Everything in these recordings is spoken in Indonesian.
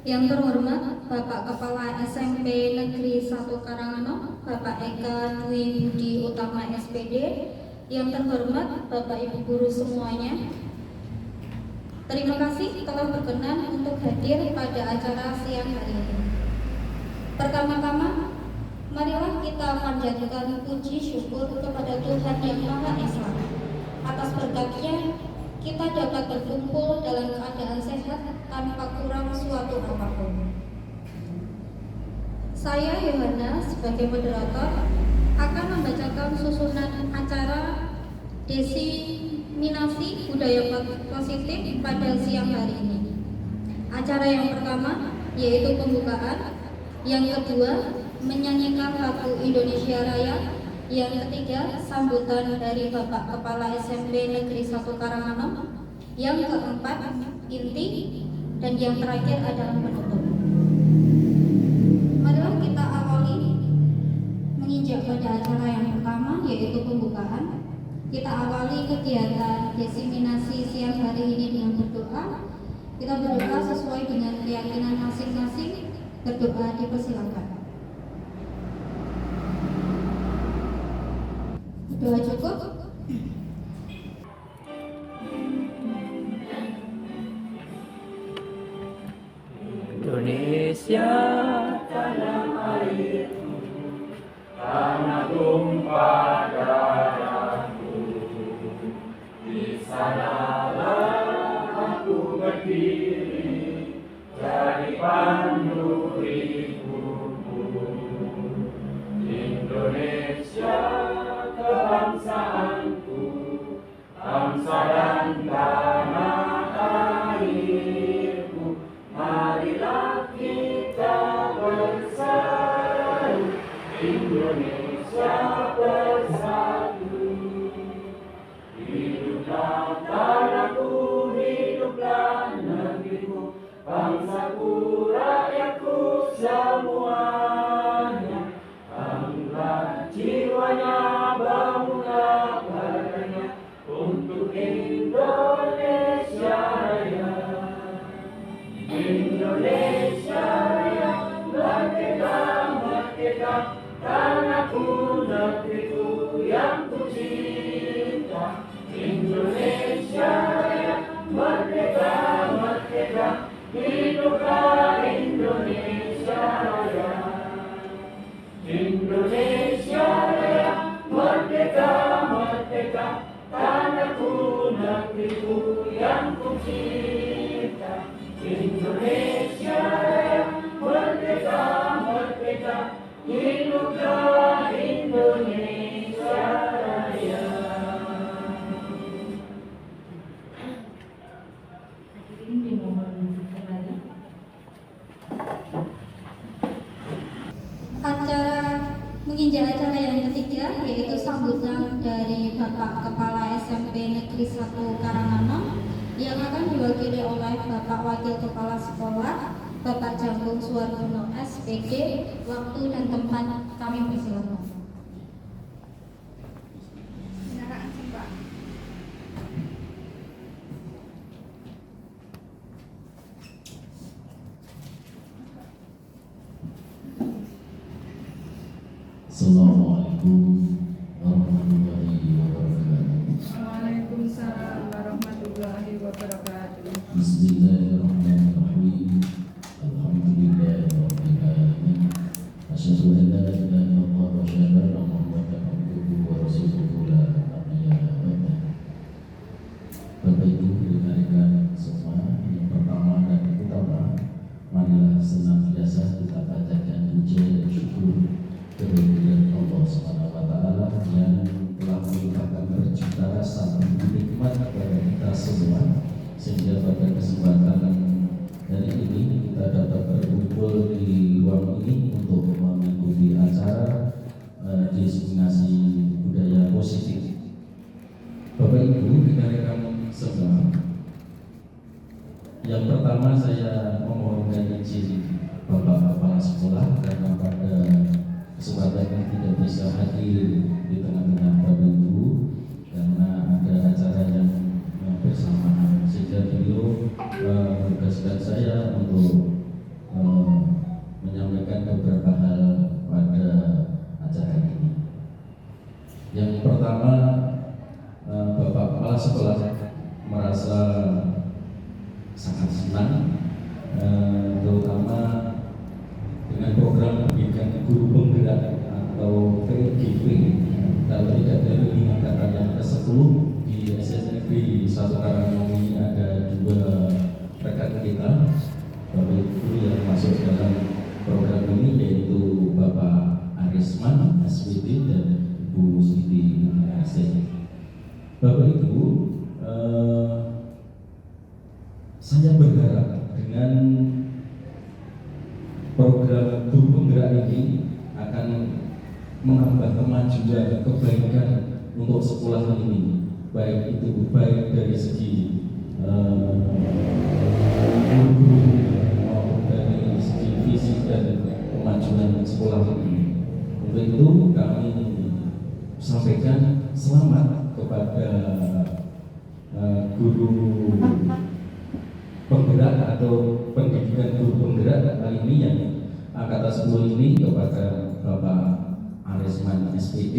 Yang terhormat Bapak Kepala SMP Negeri 1 Karangano, Bapak Eka Dwi Budi Utama SPD. Yang terhormat Bapak Ibu Guru semuanya, terima kasih telah berkenan untuk hadir pada acara siang hari ini. Pertama-tama, marilah kita panjatkan puji syukur kepada Tuhan Yang Maha Esa. Atas berkat-Nya, kita dapat berkumpul dalam keadaan sehat tanpa kurang suatu apapun. Saya Yohana sebagai moderator akan membacakan susunan acara Diseminasi Budaya Positif pada siang hari ini. Acara yang pertama yaitu pembukaan, yang kedua menyanyikan lagu Indonesia Raya, yang ketiga sambutan dari Bapak Kepala SMP Negeri 1 Karangano, yang keempat inti, dan yang terakhir adalah penutup. Marilah kita awali menginjak pada acara yang pertama yaitu pembukaan. Kita awali kegiatan diseminasi siang hari ini dengan berdoa. Kita berdoa sesuai dengan keyakinan masing-masing. Berdoa dipersilakan. Doa cukup. Indonesia tanah airku, tanah tumpah darahku, di sanalah aku berdiri, jadi pandu hidupku. Indonesia kebangsaanku, bangsa dan tanah airku, marilah kita bersatu, Indonesia bersatu. Hiduplah tanahku, hiduplah negeriku, bangsaku, rakyatku semuanya. Bangunlah jiwanya, bangunlah badannya untuk Indonesia Raya. Indonesia Raya, merdeka, merdeka, tanahku, negeriku yang ku cinta. Indonesia Raya, merdeka, merdeka, hiduplah Indonesia Raya. Indonesia Raya, merdeka, merdeka, tanahku, negeriku yang ku cinta. Indonesia Raya, merdeka, merdeka, hiduplah Indonesia Raya. Hadirin dimohon kembali. Acara menginjak acara yang ketiga yaitu sambutan dari Bapak Kepala SMP Negeri 1 Karangano, yang akan diwakili oleh Bapak Wakil Kepala Sekolah Bapak Jambung Suwardono SPD. Waktu dan tempat kami persilakan. Assalamualaikum warahmatullahi wabarakatuh. Waalaikumsalam warahmatullahi wabarakatuh. Bismillahirrahmanirrahim. Alhamdulillahirabbil alamin. Asyhadu an la ilaha illallah wa asyhadu anna Muhammadan abduhu wa rasuluhu la nabiyya ba'dah. Bapak Ibu rekan-rekan semua, yang pertama dan utama, marilah senantiasa kita panjatkan puji dan syukur kehadiran Allah Subhanahu wa taala yang telah melimpahkan rezeki rasa dan nikmat kepada kita semua, sehingga pada kesempatan hari ini kita dapat berkumpul di ruang ini untuk mengikuti acara diseminasi budaya positif. Bapak Ibu rekan-rekan semua, yang pertama saya memohonkan izin Bapak Kepala Sekolah karena pada kesempatan yang tidak bisa hadir di tengah-tengah Bapak Ibu karena ada acara yang bersamaan, sehingga beliau menugaskan saya untuk terutama dengan program pendidikan guru penggerak atau PGP. Kalau tidak dari angkatan yang ke-10 di SSNB Satu Karangmangu ada 2 rekan kita Bapak Ibu yang masuk dalam program ini, yaitu Bapak Arisman SPD dan Ibu Siti Asih. Bapak Ibu, saya berharap dengan program guru penggerak ini akan menambah kemajuan kebaikan untuk sekolah ini, baik dari segi guru maupun dari segi fisik dan kemajuan sekolah ini. Untuk itu kami sampaikan selamat kepada guru penggerak atau pendidikan guru penggerak kali ini yang angkatan 10 ini, kepada Bapak Arisman SPD.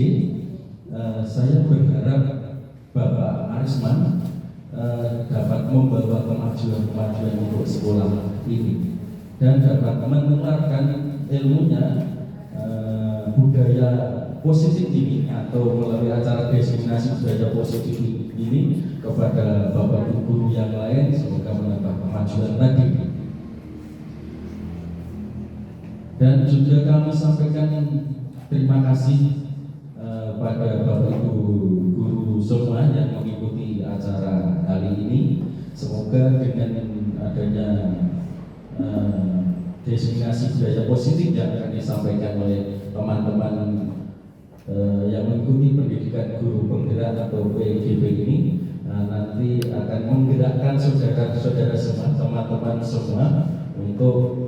Saya berharap Bapak Arisman dapat membawa kemajuan untuk sekolah ini dan dapat menularkan ilmunya, budaya positif ini atau melalui acara destinasi budaya positif ini kepada Bapak Ibu guru yang lain, semoga menambah kemajuan tadi. Dan juga kami sampaikan terima kasih pada Bapak Ibu guru semua yang mengikuti acara kali ini. Semoga dengan adanya destinasi budaya positif yang akan disampaikan oleh teman-teman yang mengikuti pendidikan guru penggerak atau PGP ini, nanti akan menggerakkan saudara-saudara semua, teman-teman semua untuk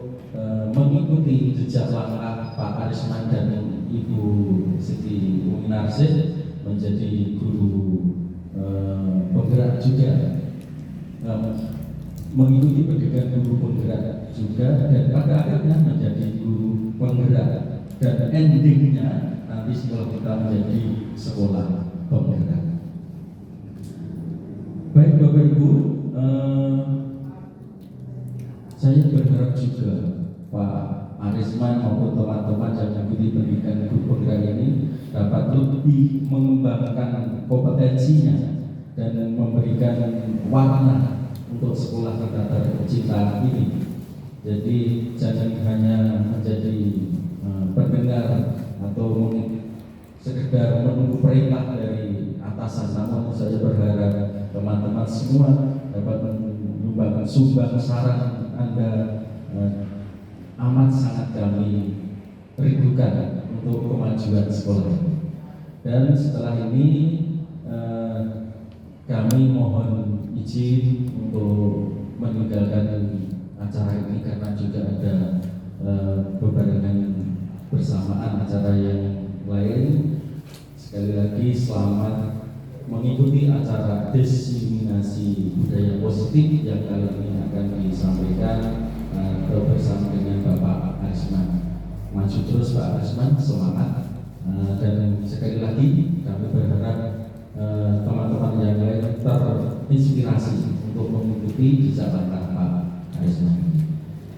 mengikuti jejak langkah Pak Arisman dan Ibu Siti Uminarsih menjadi guru penggerak juga, mengikuti pendidikan guru penggerak juga, dan pada akhirnya menjadi guru penggerak, dan endingnya nanti setelah kita menjadi sekolah penggerak. Baik Bapak Ibu, saya berharap juga Pak Arisman maupun teman-teman yang mengikuti pendidikan guru penggerak ini dapat lebih mengembangkan kompetensinya dan memberikan warna untuk sekolah kita tercinta ini. Jadi jangan hanya menjadi pendengar atau sekedar menunggu perintah dari atasan, namun saya berharap teman-teman semua dapat menyumbangkan saran Anda, amat sangat kami rindukan untuk kemajuan sekolah. Dan setelah ini kami mohon izin untuk meninggalkan acara ini karena juga ada bebarengan bersamaan acara yang lain. Sekali lagi selamat mengikuti acara diseminasi budaya positif yang kali ini akan disampaikan bersama dengan Bapak Arisman. Maju terus Pak Arisman, semangat. Dan sekali lagi kami berharap teman-teman yang lain terinspirasi untuk mengikuti jejak langkah Pak Arisman.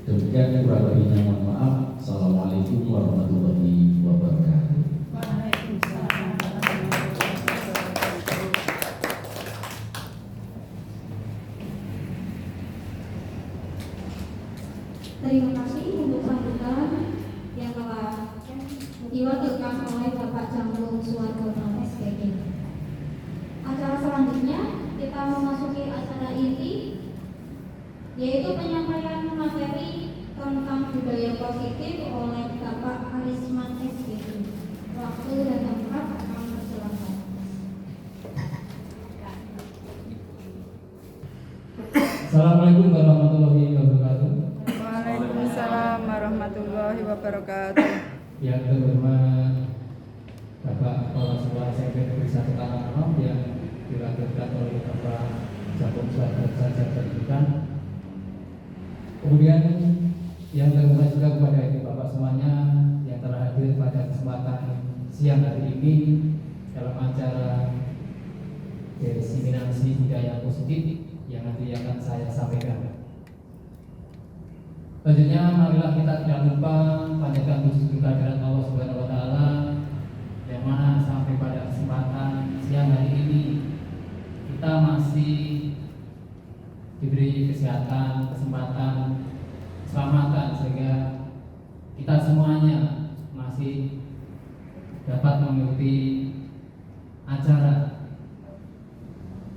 Demikian, kurang lebihnya mohon maaf. Assalamualaikum warahmatullahi wabarakatuh. Terima kasih untuk sambutan yang telah diwakilkan oleh Bapak Jamrung Suwardono SPD. Acara selanjutnya kita memasuki acara inti, yaitu penyampaian materi tentang budaya positif oleh Bapak Arisman SPD. Waktu dan tempat akan dipersilakan. Assalamualaikum warahmatullahi wabarakatuh. Waalaikumsalam warahmatullahi wabarakatuh. Yang terhormat Bapak Kepala Sekolah SMP Negeri 1 Karangmangu yang diwakilkan oleh Bapak Jamrung Suwardono Pendidikan. Kemudian yang terhormat juga kepada ibu bapak semuanya yang telah hadir pada kesempatan siang hari ini dalam acara diseminasi budaya positif yang nanti akan saya sampaikan. Selanjutnya marilah kita tidak lupa panjatkan puji kehadirat Allah Subhanahu wa taala yang mana sampai pada kesempatan siang hari ini kita masih diberi kesehatan, kesempatan, keselamatan sehingga kita semuanya masih dapat mengikuti acara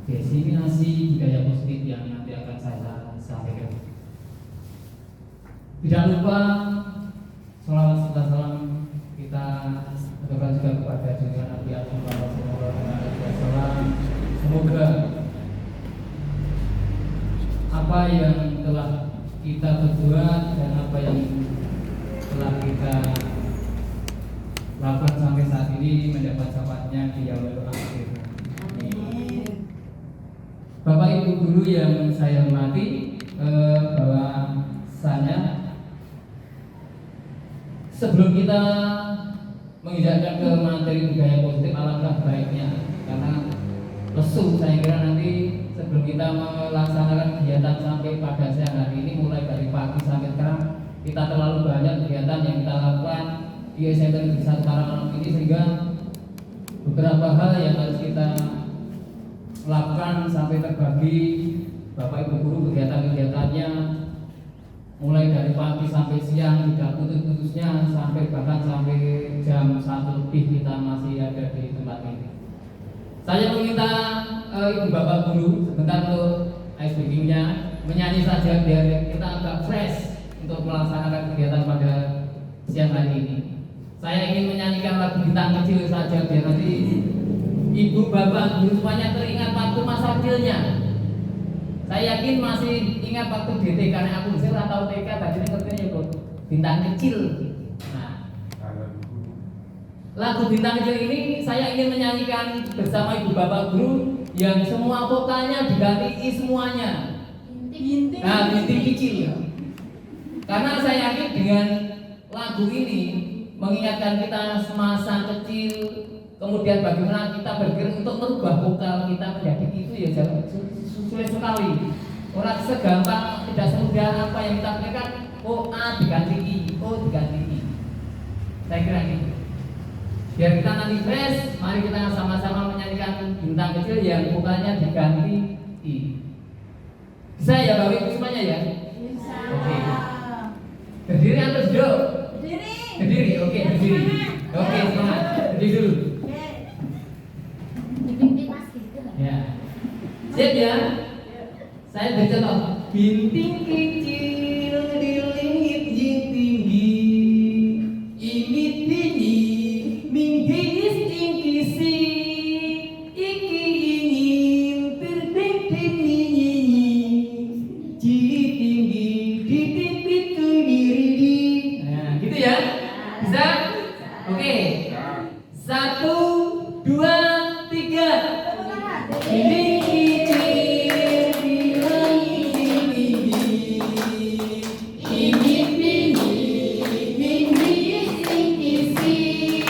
diseminasi budaya positif yang nanti akan saya sampaikan. Tidak lupa sholawat serta salam kita aturkan juga kepada junjungan Nabi Muhammad SAW. Semoga apa yang telah kita perbuat dan apa yang telah kita lakukan sampai saat ini mendapat syafaatnya di yaumil akhir. Bapak Ibu guru yang saya hormati, bahwasanya sebelum kita menginjakkan ke materi budaya positif, alangkah baiknya karena lesu saya kira nanti sebelum kita melaksanakan kegiatan sampai pada siang hari ini, mulai dari pagi sampai sekarang kita terlalu banyak kegiatan yang kita lakukan di SMP Negeri 1 Karanganyar ini, sehingga beberapa hal yang harus kita lakukan sampai terbagi Bapak Ibu guru kegiatan-kegiatannya mulai dari pagi sampai siang, tidak putus-putusnya sampai bahkan sampai jam 1 lebih kita masih ada di tempat ini. Saya meminta Ibu Bapak guru sebentar untuk ice breaking-nya menyanyi saja biar kita agak fresh untuk melaksanakan kegiatan pada siang hari ini. Saya ingin menyanyikan lagu Bintang Kecil saja biar nanti Ibu Bapak guru semuanya teringat waktu masa kecilnya. Saya yakin masih ingat waktu DT karena aku bisa tahu TK tadi ini ngertinya kok Bintang Kecil. Nah, lagu Bintang Kecil ini saya ingin menyanyikan bersama Ibu Bapak guru yang semua vokalnya diganti I semuanya. Nah, Bintik Kecil. Karena saya yakin dengan lagu ini mengingatkan kita semasa kecil, kemudian bagaimana kita berpikir untuk merubah vokal kita menjadi itu ya sulit sekali. Orang segampang tidak semudah apa yang kita pikirkan. Oh A diganti I, O diganti I. Saya kira gitu. Biar kita nanti fresh, mari kita sama-sama menyanyikan Bintang Kecil yang vokalnya diganti I. Bisa ya Bapak Ibu semuanya ya? Bisa. Oke. Berdiri atau duduk? Berdiri, oke berdiri. Oke semangat, berdiri dulu. Ya, siap ya? Saya beri contoh. Bintik kecil di langit yang tinggi, ini tinggi, minggis tingkisi, iki ingin terbenteng nyanyi, ciri tinggi di titik diri. Nah, gitu ya? Bisa? Oke. 1, 2, 3. Ini kecil di langit yang tinggi, ini tinggi, minggis tingkisi,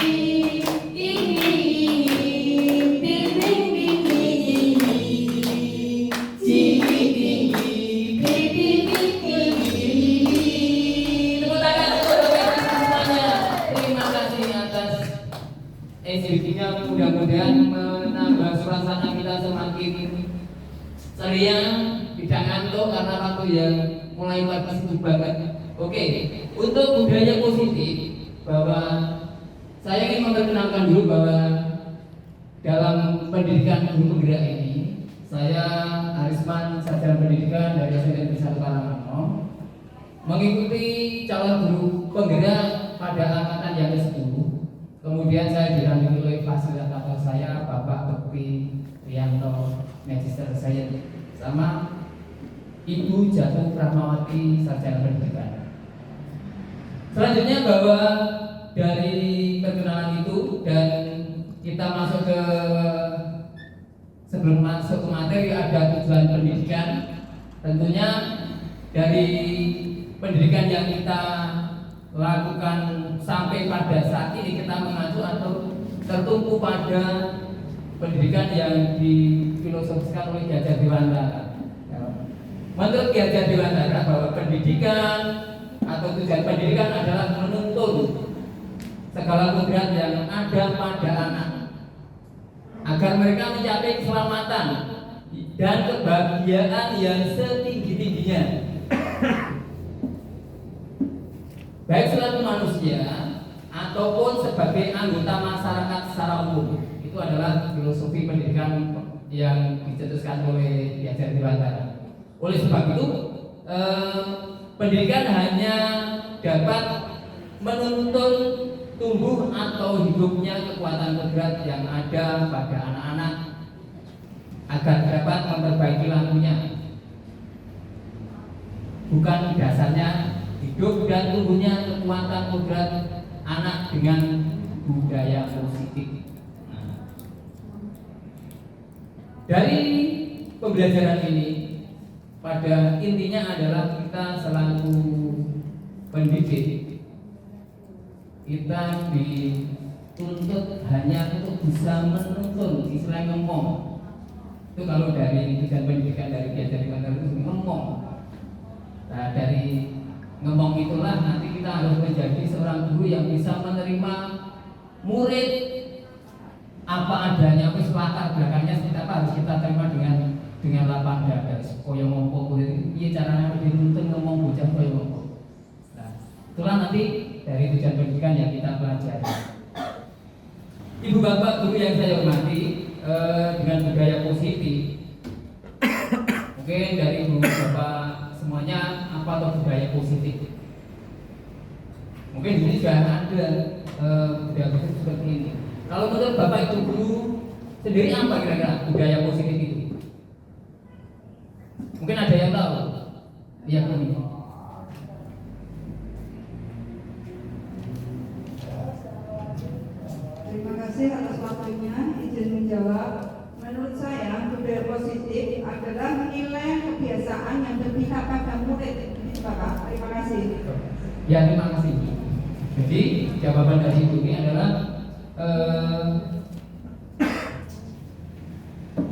ini ingin terbenteng nyanyi, ciri tinggi di titik diri. Tepuk tangan untuk semuanya. Terima kasih atas SDG-nya, mudah-mudahan menambah suasana kita semakin ceria, tidak ngantuk karena waktu yang mulai pagi sibuk banget. Oke, untuk budaya positif, bahwa saya ingin memperkenalkan dulu bahwa dalam pendidikan guru penggerak ini, saya Arisman, sarjana pendidikan dari SMP 1 Karanganyar, mengikuti calon guru penggerak pada angkatan yang ke-10. Kemudian saya didampingi oleh fasilitator saya Bapak Bekti Rianto, Magister saya, sama Ibu Jatuh Rahmawati, sarjana pendidikan. Selanjutnya bahwa dari perkenalan itu dan kita masuk ke sebelum masuk ke materi ada tujuan pendidikan. Tentunya dari pendidikan yang kita lakukan sampai pada saat ini kita mengacu atau tertumpu pada pendidikan yang difilosofikan oleh Ki Hajar Dewantara. Menurut Ki Hajar Dewantara bahwa pendidikan atau tujuan pendidikan adalah menuntun segala kodrat yang ada pada anak agar mereka mencapai keselamatan dan kebahagiaan yang setinggi-tingginya, baik selaku manusia ataupun sebagai anggota masyarakat secara umum. Itu adalah filosofi pendidikan yang dicetuskan oleh Ki Hajar Dewantara. Oleh sebab itu, pendidikan hanya dapat menuntun tumbuh atau hidupnya kekuatan kodrat yang ada pada anak-anak agar dapat memperbaiki lakunya. Bukan dasarnya hidup dan tumbuhnya kekuatan kodrat anak dengan budaya positif. Dari pembelajaran ini, pada intinya adalah kita selaku pendidik, kita dituntut hanya untuk bisa menuntun, istilahnya ngomong. Itu kalau dari tujuan pendidikan dari Ki Hajar Dewantara itu ngomong. Nah, dari ngomong itulah nanti kita harus menjadi seorang guru yang bisa menerima murid apa adanya, wis latar belakangnya seperti apa harus kita terima dengan lapang dada. Koyo ngomong murid iki caranya dituntun ngomong bocah koyo ngomong. Nah, itulah nanti dari tujuan pendidikan yang kita pelajari. Ibu bapak guru yang saya hormati, dengan budaya positif, mungkin dari ibu bapak semuanya apa tuh budaya positif? Mungkin di sini sudah ada budaya positif seperti ini. Kalau menurut bapak itu guru sendiri apa kira-kira budaya positif itu? Mungkin ada yang tahu? Iya ini. Terima kasih atas waktunya. Izin menjawab. Menurut saya budaya positif adalah nilai kebiasaan yang berpihak pada murid. Ini Bapak. Terima kasih. Ya, terima kasih. Jadi jawaban dari ibu ini adalah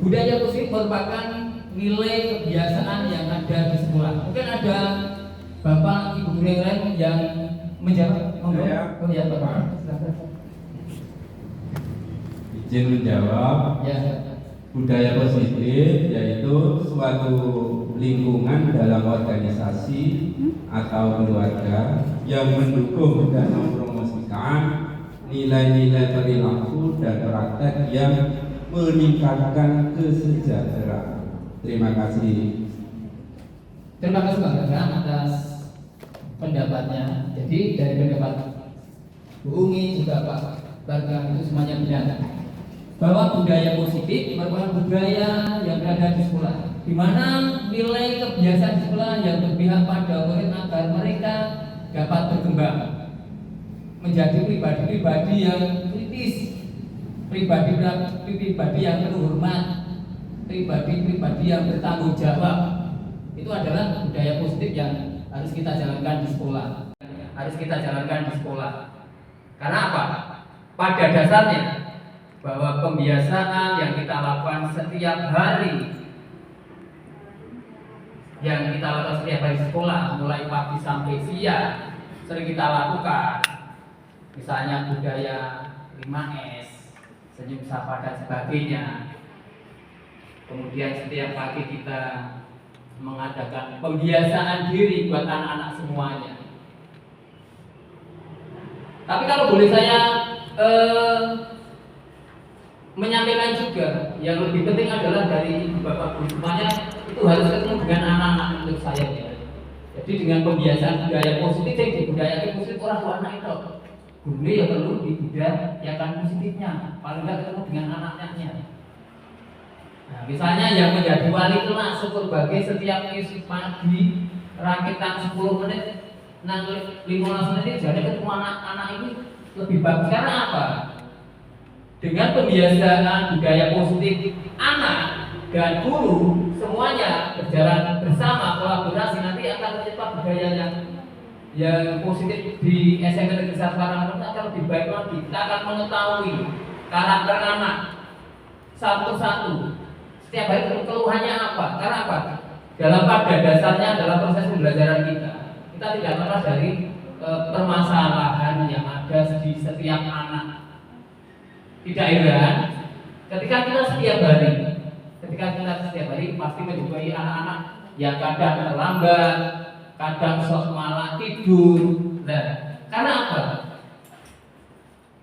budaya positif merupakan nilai kebiasaan yang ada di sekolah. Mungkin ada bapak ibu guru yang lain yang menjawab. Oh ya, bapak. Izin menjawab. Ya. Budaya positif yaitu suatu lingkungan dalam organisasi atau keluarga yang mendukung dan mempromosikan nilai-nilai perilaku dan praktek yang meningkatkan kesejahteraan. Terima kasih. Terima kasih Bang Gagang atas pendapatnya. Jadi dari pendapat Bu Umi juga Pak Gagang itu semuanya benar, bahwa budaya positif merupakan budaya yang berada di sekolah, di mana nilai kebiasaan di sekolah yang berpihak pada murid agar mereka dapat berkembang menjadi pribadi-pribadi yang kritis, pribadi-pribadi yang penuh hormat, pribadi-pribadi yang bertanggung jawab. Itu adalah budaya positif yang harus kita jalankan di sekolah. Harus kita jalankan di sekolah. Karena apa? Pada dasarnya bahwa pembiasaan yang kita lakukan setiap hari, di sekolah, mulai pagi sampai siang, sering kita lakukan. Misalnya budaya 5S, senyum sapa dan sebagainya. Kemudian setiap pagi kita mengadakan pembiasaan diri buat anak-anak semuanya. Tapi kalau boleh saya menyampaikan juga, yang lebih penting adalah dari bapak ibu semuanya itu harus ketemu dengan anak-anak untuk saya. Jadi dengan pembiasaan budaya positif yang dibudayakan positif orang tua anak itu, guru ya perlu dibudayakan positifnya, paling tidak ketemu dengan anak-anaknya. Nah, misalnya yang menjadi wali kelas sebagai setiap pagi rakitan 10 menit, 15 menit jadi ketemu anak-anak ini lebih bagus. Karena apa? Dengan pembiasaan budaya positif, anak dan guru semuanya berjalan bersama, kolaborasi, nanti akan tercipta budaya yang positif di SMP Negeri 1 Karanganyar akan lebih baik lagi. Kita akan mengetahui karakter anak satu-satu. Setiap hari keluhannya apa? Karena apa? Dalam pada dasarnya adalah proses pembelajaran kita. kita tidak lepas dari permasalahan yang ada di setiap anak. Tidak heran ketika kita setiap hari pasti menjumpai anak-anak yang kadang terlambat, kadang sok malah tidur. Nah, karena apa?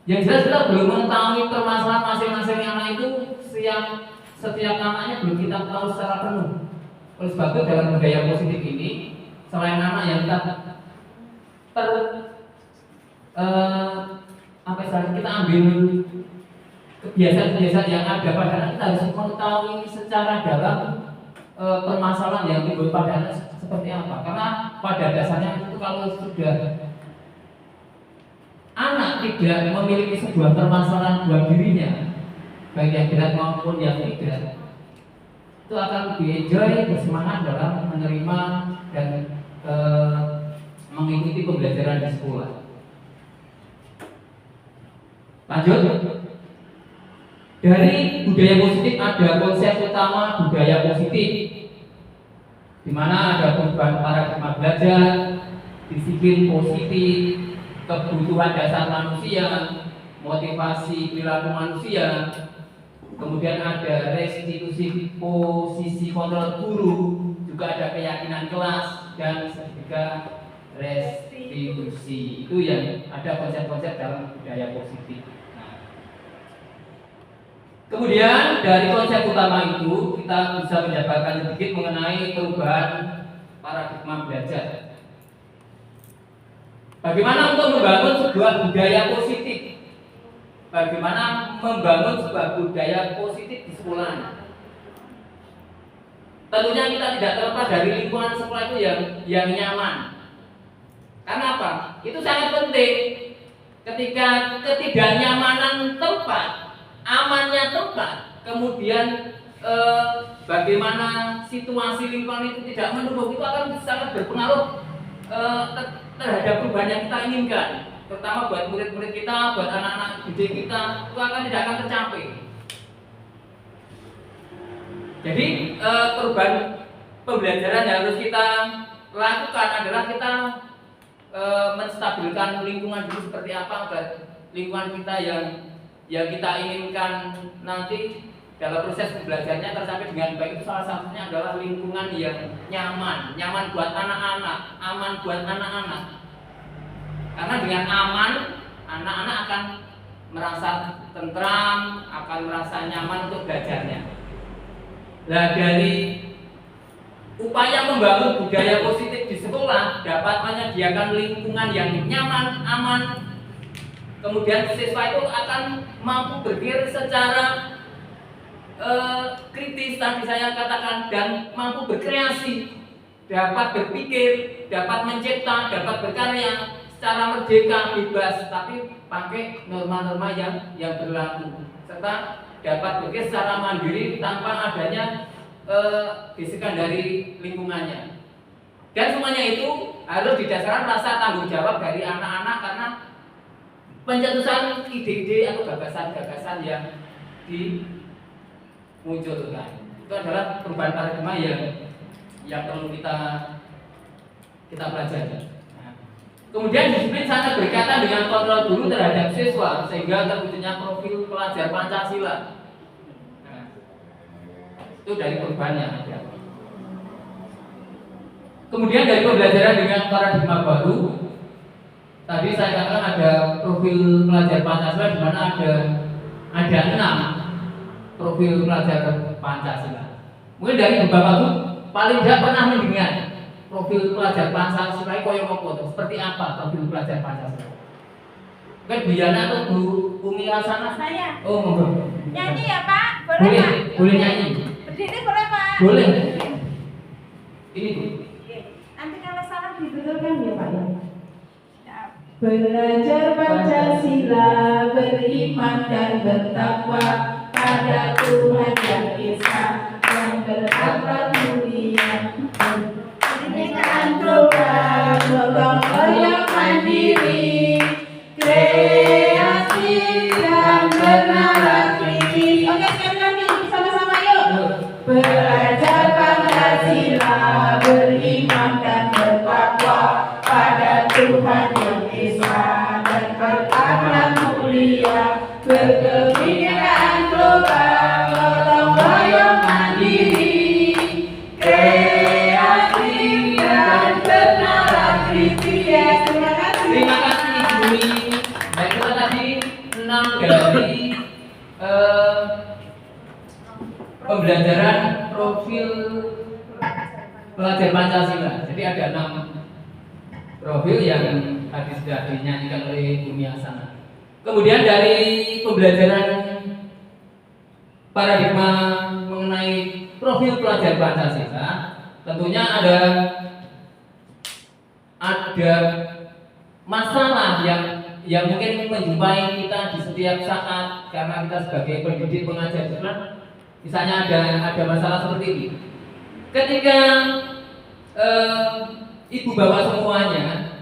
Yang jelas kita belum mengetahui permasalahan masing-masing anak itu, setiap anaknya belum kita tahu secara penuh. Oleh sebab itu dalam budaya positif ini, selain anak yang kita kita ambil kebiasaan-kebiasaan yang ada pada anak, kita harus mengetahui secara dalam permasalahan yang timbul pada anak seperti apa. Karena pada dasarnya itu kalau sudah anak tidak memiliki sebuah permasalahan buat dirinya, baik yang berat maupun yang tidak, itu akan lebih enjoy, bersemangat dalam menerima dan mengikuti pembelajaran di sekolah. Lanjut. Dari budaya positif ada konsep utama budaya positif, di mana ada perubahan paradigma belajar, disiplin positif, kebutuhan dasar manusia, motivasi perilaku manusia, kemudian ada restitusi posisi kontrol guru, juga ada keyakinan kelas dan sertifikat restitusi. Itu yang ada konsep-konsep dalam budaya positif. Kemudian dari konsep utama itu kita bisa menjabarkan sedikit mengenai perubahan paradigma belajar. Bagaimana untuk membangun sebuah budaya positif? Bagaimana membangun sebuah budaya positif di sekolah? Tentunya kita tidak terlepas dari lingkungan sekolah itu yang nyaman. Karena apa? Itu sangat penting. Ketika ketidaknyamanan tempat, amannya tempat, kemudian bagaimana situasi lingkungan itu tidak mendukung, itu akan sangat berpengaruh terhadap perubahan yang kita inginkan, terutama buat murid-murid kita, buat anak-anak didik kita, itu tidak akan tercapai. Jadi perubahan pembelajaran yang harus kita lakukan adalah kita menstabilkan lingkungan dulu seperti apa agar lingkungan kita yang kita inginkan nanti dalam proses pembelajarannya tercapai dengan baik. Itu salah satunya adalah lingkungan yang nyaman buat anak-anak, aman buat anak-anak. Karena dengan aman, anak-anak akan merasa tentram, akan merasa nyaman untuk belajarnya. Nah, dari upaya membangun budaya positif di sekolah dapat menyediakan lingkungan yang nyaman, aman. Kemudian siswa itu akan mampu berpikir secara kritis, tadi saya katakan, dan mampu berkreasi, dapat berpikir, dapat mencipta, dapat berkarya secara merdeka, bebas, tapi pakai norma-norma yang berlaku, serta dapat berpikir secara mandiri tanpa adanya bisikan dari lingkungannya. Dan semuanya itu harus didasarkan rasa tanggung jawab dari anak-anak karena pencetusan ide-ide atau gagasan-gagasan yang dimunculkan. Itu adalah perubahan paradigma yang perlu kita pelajari. Kemudian disiplin sangat berkaitan dengan kontrol guru terhadap siswa sehingga terwujudnya profil pelajar Pancasila. Itu dari perubahan yang ada. Kemudian dari pembelajaran dengan paradigma baru, tadi saya katakan ada profil pelajar Pancasila di mana ada 6 profil pelajar Pancasila. Mungkin dari beberapa itu paling tidak pernah mendengar profil pelajar Pancasila koyo apa, seperti apa profil pelajar Pancasila. Mungkin Biana atau Bu Umi Hasanah? Saya. Oh, monggo. Nyanyi ya Pak? Boleh Pak? Boleh nyanyi. Berdiri boleh Pak? Boleh. Ini Bu. Nanti kalau salah dibetulkan ya Pak ya. Belajar Pancasila, beriman dan bertakwa pada Tuhan yang Esa, yang berakhlak mulia, berikan program, gotong yang mandiri, kreatif dan bernalar kritis. Oke, sekali lagi sama-sama yuk. Belajar Pancasila, beriman dan bertakwa kepada Tuhan yang Esa dan berakhlak mulia, berkebinekaan global, gotong royong mandiri, kreatif dan bernalar kritis. Terima kasih Ibu Dwi. Baik, itu tadi 6 dari pembelajaran profil pelajar Pancasila. Jadi ada 6 profil yang tadi sudah dinyanyikan oleh Bumi Hasanah. Kemudian dari pembelajaran paradigma mengenai profil pelajar Pancasila, tentunya ada masalah yang mungkin menjumpai kita di setiap saat karena kita sebagai pendidik pengajar Islam. Misalnya ada masalah seperti ini. Ketika ibu bapak semuanya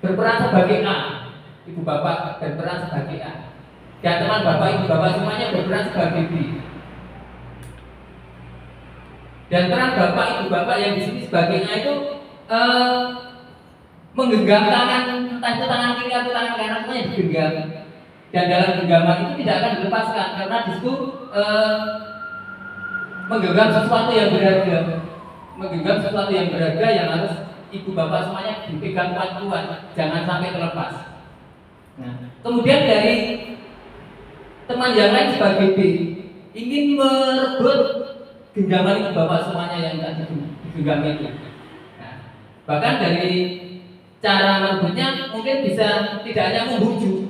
berperan sebagai A, ibu bapak berperan sebagai A, dan teman bapak ibu bapak semuanya berperan sebagai B. Dan peran bapak ibu bapak yang di sini sebagai A itu menggenggam tangan, entah itu tangan kiri atau tangan kanan, semuanya digenggam. Dan dalam genggaman itu tidak akan dilepaskan karena di situ menggenggam sesuatu yang berharga, yang harus ibu bapak semuanya dipegang kuat-kuat, jangan sampai terlepas. Nah, kemudian dari teman yang lain sebagai B ingin merebut genggaman ibu bapak semuanya yang tadi digenggam itu. Nah, bahkan dari cara merebutnya mungkin bisa tidak hanya membujuk,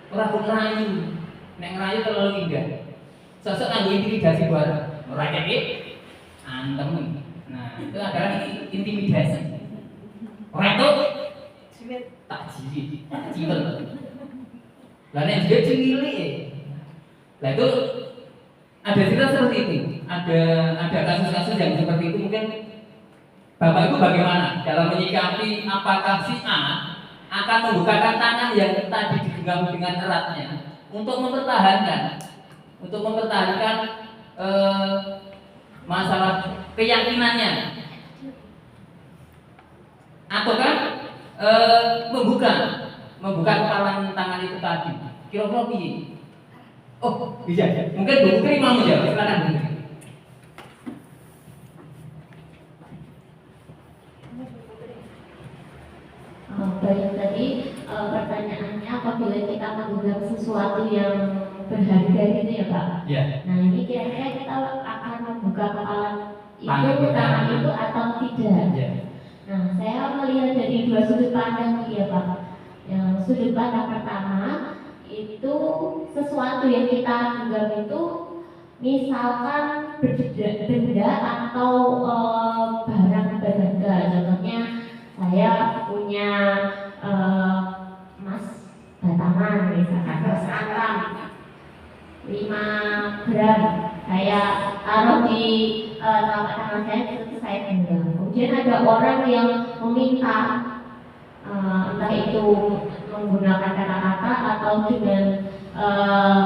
orang ngerayu, nek ngerayu terlalu indah. Sosok nganggo intimidasi bareng, ora kek antem. Nah, itu adalah intimidasi. Ora itu tak jijik, tak cilen. Lah nek dia cilik. Lah itu ada cerita seperti itu. Ada kasus-kasus yang seperti itu. Mungkin Bapak Ibu bagaimana dalam menyikapi apakah si A akan membukakan tangan yang tadi digenggam dengan eratnya untuk mempertahankan masalah keyakinannya, ataukah membuka kepalan tangan itu tadi? Kira-kira piye? Oh, bisa. Mungkin Bu Putri mau menjawab. Silakan Bu Putri. Baik, tadi pertanyaannya apabila kita menggenggam sesuatu yang berharga gitu ya Pak. Ya. Nah ini kira-kira kita akan membuka kepala Tangan itu, kita. tangan itu atau tidak? Ya. Nah saya melihat dari 2 sudut pandang ya Pak. Yang sudut pandang pertama itu sesuatu yang kita genggam itu misalkan benda atau barang berharga. Contohnya saya punya emas batangan misalkan, emas antam 5 gram, saya taruh di telapak tangan saya, terus saya genggam. Kemudian ada orang yang meminta, entah itu menggunakan kata-kata atau dengan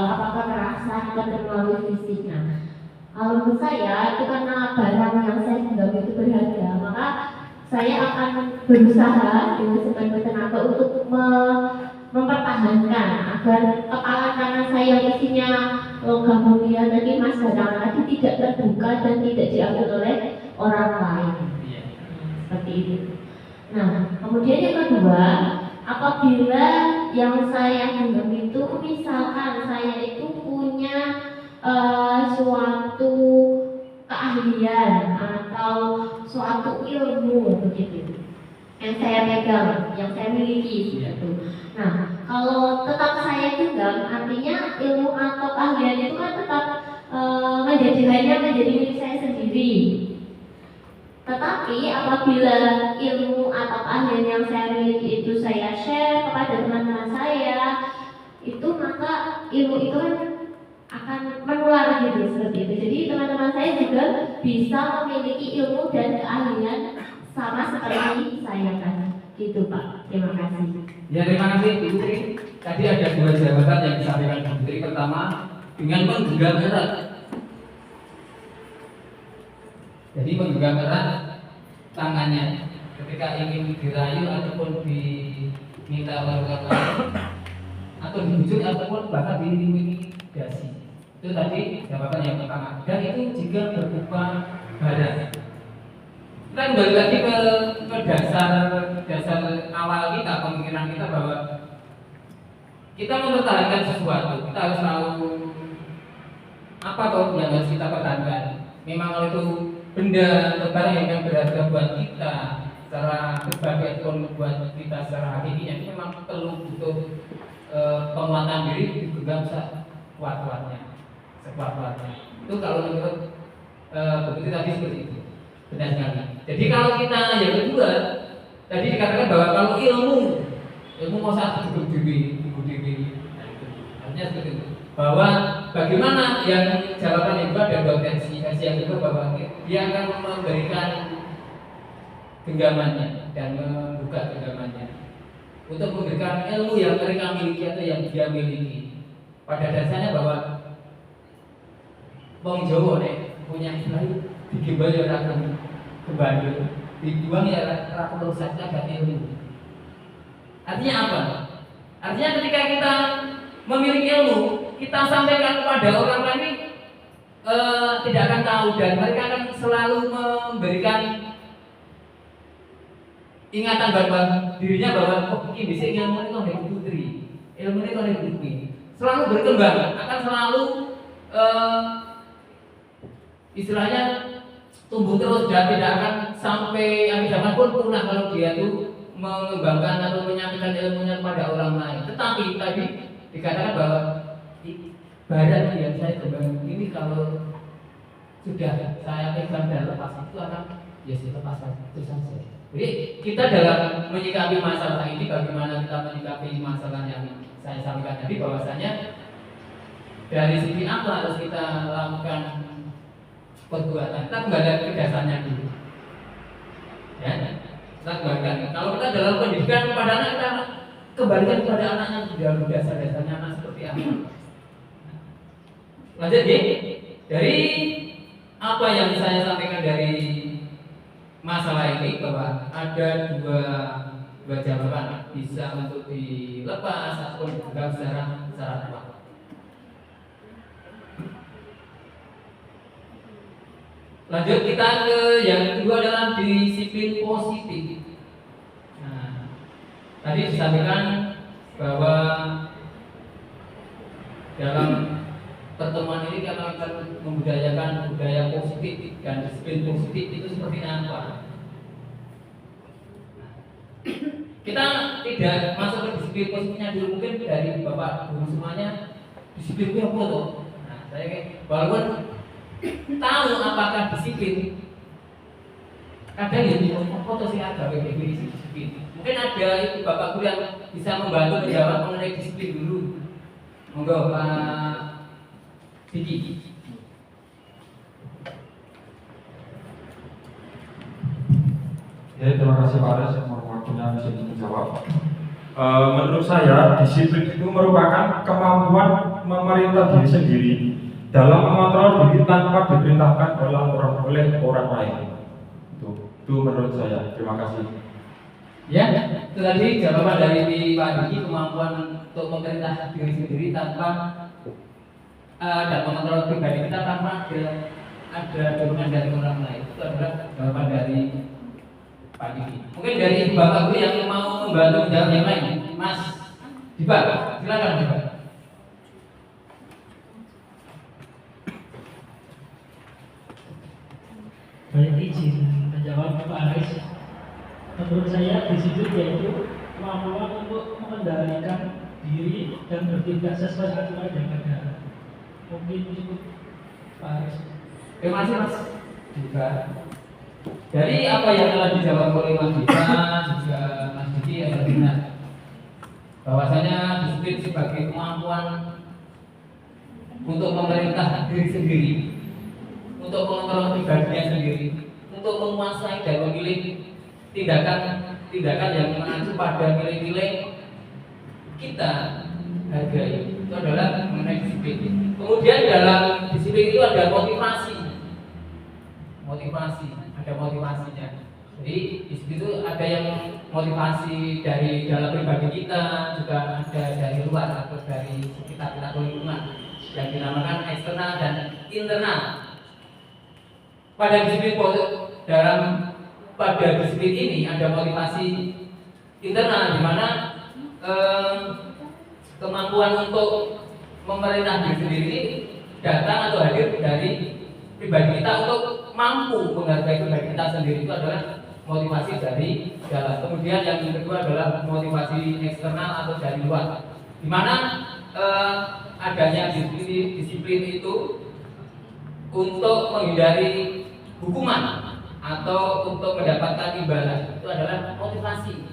apakah kekerasan atau melalui fisik. Nah, kalau menurut saya itu karena barang yang saya genggam itu berharga, maka saya akan berusaha dengan sebaik tenaga untuk mempertahankan agar kepala kanan saya yang isinya logam mulia tadi emas batangan tadi tidak terbuka dan tidak diambil oleh orang lain. Seperti itu. Nah, kemudian yang kedua, apabila yang saya genggam itu misalkan saya itu punya suatu keahlian atau suatu ilmu begitu yang saya pegang, yang saya miliki gitu. Nah, kalau tetap saya genggam, artinya ilmu atau keahlian itu kan tetap hanya menjadi milik saya sendiri. Tetapi apabila ilmu atau keahlian yang saya miliki itu saya share kepada teman-teman saya, itu maka ilmu itu kan akan menular gitu seperti itu. Jadi teman-teman saya juga bisa memiliki ilmu dan keahlian sama seperti saya kan, gitu Pak. Terima kasih. Ya, terima kasih Ibu Putri. Tadi ada 2 jawaban yang disampaikan Ibu Putri. Pertama, dengan menggenggam erat. Jadi menggenggam erat tangannya ketika ingin dirayu ataupun diminta perkataan atau dibujuk ataupun bahkan diintimidasi. Itu tadi jawaban yang pertama. Dan itu juga berupa badan. Kita kembali lagi ke dasar awal kita, pemikiran kita bahwa kita mempertahankan sesuatu, kita harus tahu apa toh yang harus kita pertahankan. Memang itu benda atau barang yang berharga buat kita secara pribadi ataupun buat kita secara hakikinya itu memang perlu butuh penguatan diri dipegang sekuat-kuatnya. Itu kalau menurut begitu tadi seperti itu, benar sekali. Jadi kalau kita yang kedua tadi dikatakan bahwa kalau ilmu mau satu cukup diri, artinya seperti itu. Bahwa bagaimana yang jawaban yang kedua ada dua versi yang kedua bahwa dia akan memberikan genggamannya dan membuka genggamannya untuk memberikan ilmu yang mereka miliki atau yang dia miliki. Pada dasarnya bahwa wong Jawa nek punya istilah digimbal ya ora kembali, dibuang ya ora merusak agak ilmu. Artinya apa? Artinya ketika kita memiliki ilmu, kita sampaikan kepada orang lain tidak akan tahu dan mereka akan selalu memberikan ingatan bahwa dirinya bahwa ini bisa ilmu ini oleh putri, ilmu ini oleh putri, selalu berkembang, akan selalu istilahnya tumbuh terus dan tidak akan sampai akhir zaman pun punah kalau dia itu mengembangkan atau menyampaikan ilmunya kepada orang lain. Tetapi tadi dikatakan bahwa badan yang saya kembang ini kalau sudah saya pegang dan lepas itu akan ya lepas itu saja. Jadi kita dalam menyikapi masalah ini bagaimana kita menyikapi masalah yang saya sampaikan tadi bahwasanya dari segi apa harus kita lakukan perbuatan, kita kembali ke dasarnya dulu. Ya, kita kembalikan. Kalau kita dalam pendidikan kepada anak kita kembalikan kepada anaknya dalam dasar-dasarnya anak seperti apa. Lanjut ya, dari apa yang saya sampaikan dari masalah ini bahwa ada dua jawaban bisa untuk dilepas ataupun dipegang secara kuat. Lanjut kita ke yang kedua adalah disiplin positif. Nah, tadi disampaikan bahwa dalam pertemuan ini kita akan membudayakan budaya positif dan disiplin positif itu seperti apa. Kita tidak masuk ke disiplin positifnya dulu, mungkin dari Bapak Guru semuanya disiplin itu apa tuh? Nah, saya walaupun tahu apakah disiplin, kadang ya foto sih ada definisi disiplin. Mungkin ada itu Bapak Guru yang bisa membantu menjawab mengenai disiplin dulu. Monggo Pak Diki. Ya, terima kasih Pak Ares yang waktunya bisa dijawab. Menurut saya disiplin itu merupakan kemampuan memerintah diri sendiri dalam mengontrol diri tanpa diperintahkan oleh orang lain. Itu menurut saya. Terima kasih. Ya, itu tadi jawaban dari Pak Diki, kemampuan untuk memerintah diri sendiri tanpa dan mengontrol pribadi kita tanpa ada dorongan dari orang lain. Itu adalah jawaban dari Pak Diki. Mungkin dari Bapak Guru yang mau membantu menjawab yang lain, Mas Diba, silakan Diba. Baik, izin menjawab Pak Aris. Menurut saya di situ yaitu kemampuan untuk mengendalikan diri dan bertindak sesuai aturan yang ada. Mungkin cukup Pak Aris. Terima kasih Mas Diba. Dari apa yang telah dijawab oleh Mas Diba juga Mas Diki adalah benar. Bahwasanya disiplin sebagai kemampuan untuk memerintah diri sendiri, untuk mengontrol pribadinya sendiri, untuk menguasai dan memilih tindakan yang mengacu pada nilai-nilai kita hargai. Itu adalah mengenai disiplin. Kemudian dalam disiplin itu ada motivasi, ada motivasinya. Jadi di situ ada yang motivasi dari dalam pribadi kita, juga ada dari luar atau dari sekitar kita lingkungan yang dinamakan eksternal dan internal. Pada disiplin pada disiplin ini ada motivasi internal, di mana kemampuan untuk memerintah diri sendiri datang atau hadir dari pribadi kita untuk mampu menghargai pribadi kita sendiri. Itu adalah motivasi dari dalam. Kemudian yang kedua adalah motivasi eksternal atau dari luar, di mana adanya disiplin itu untuk menghindari hukuman atau untuk mendapatkan imbalan. Itu adalah motivasi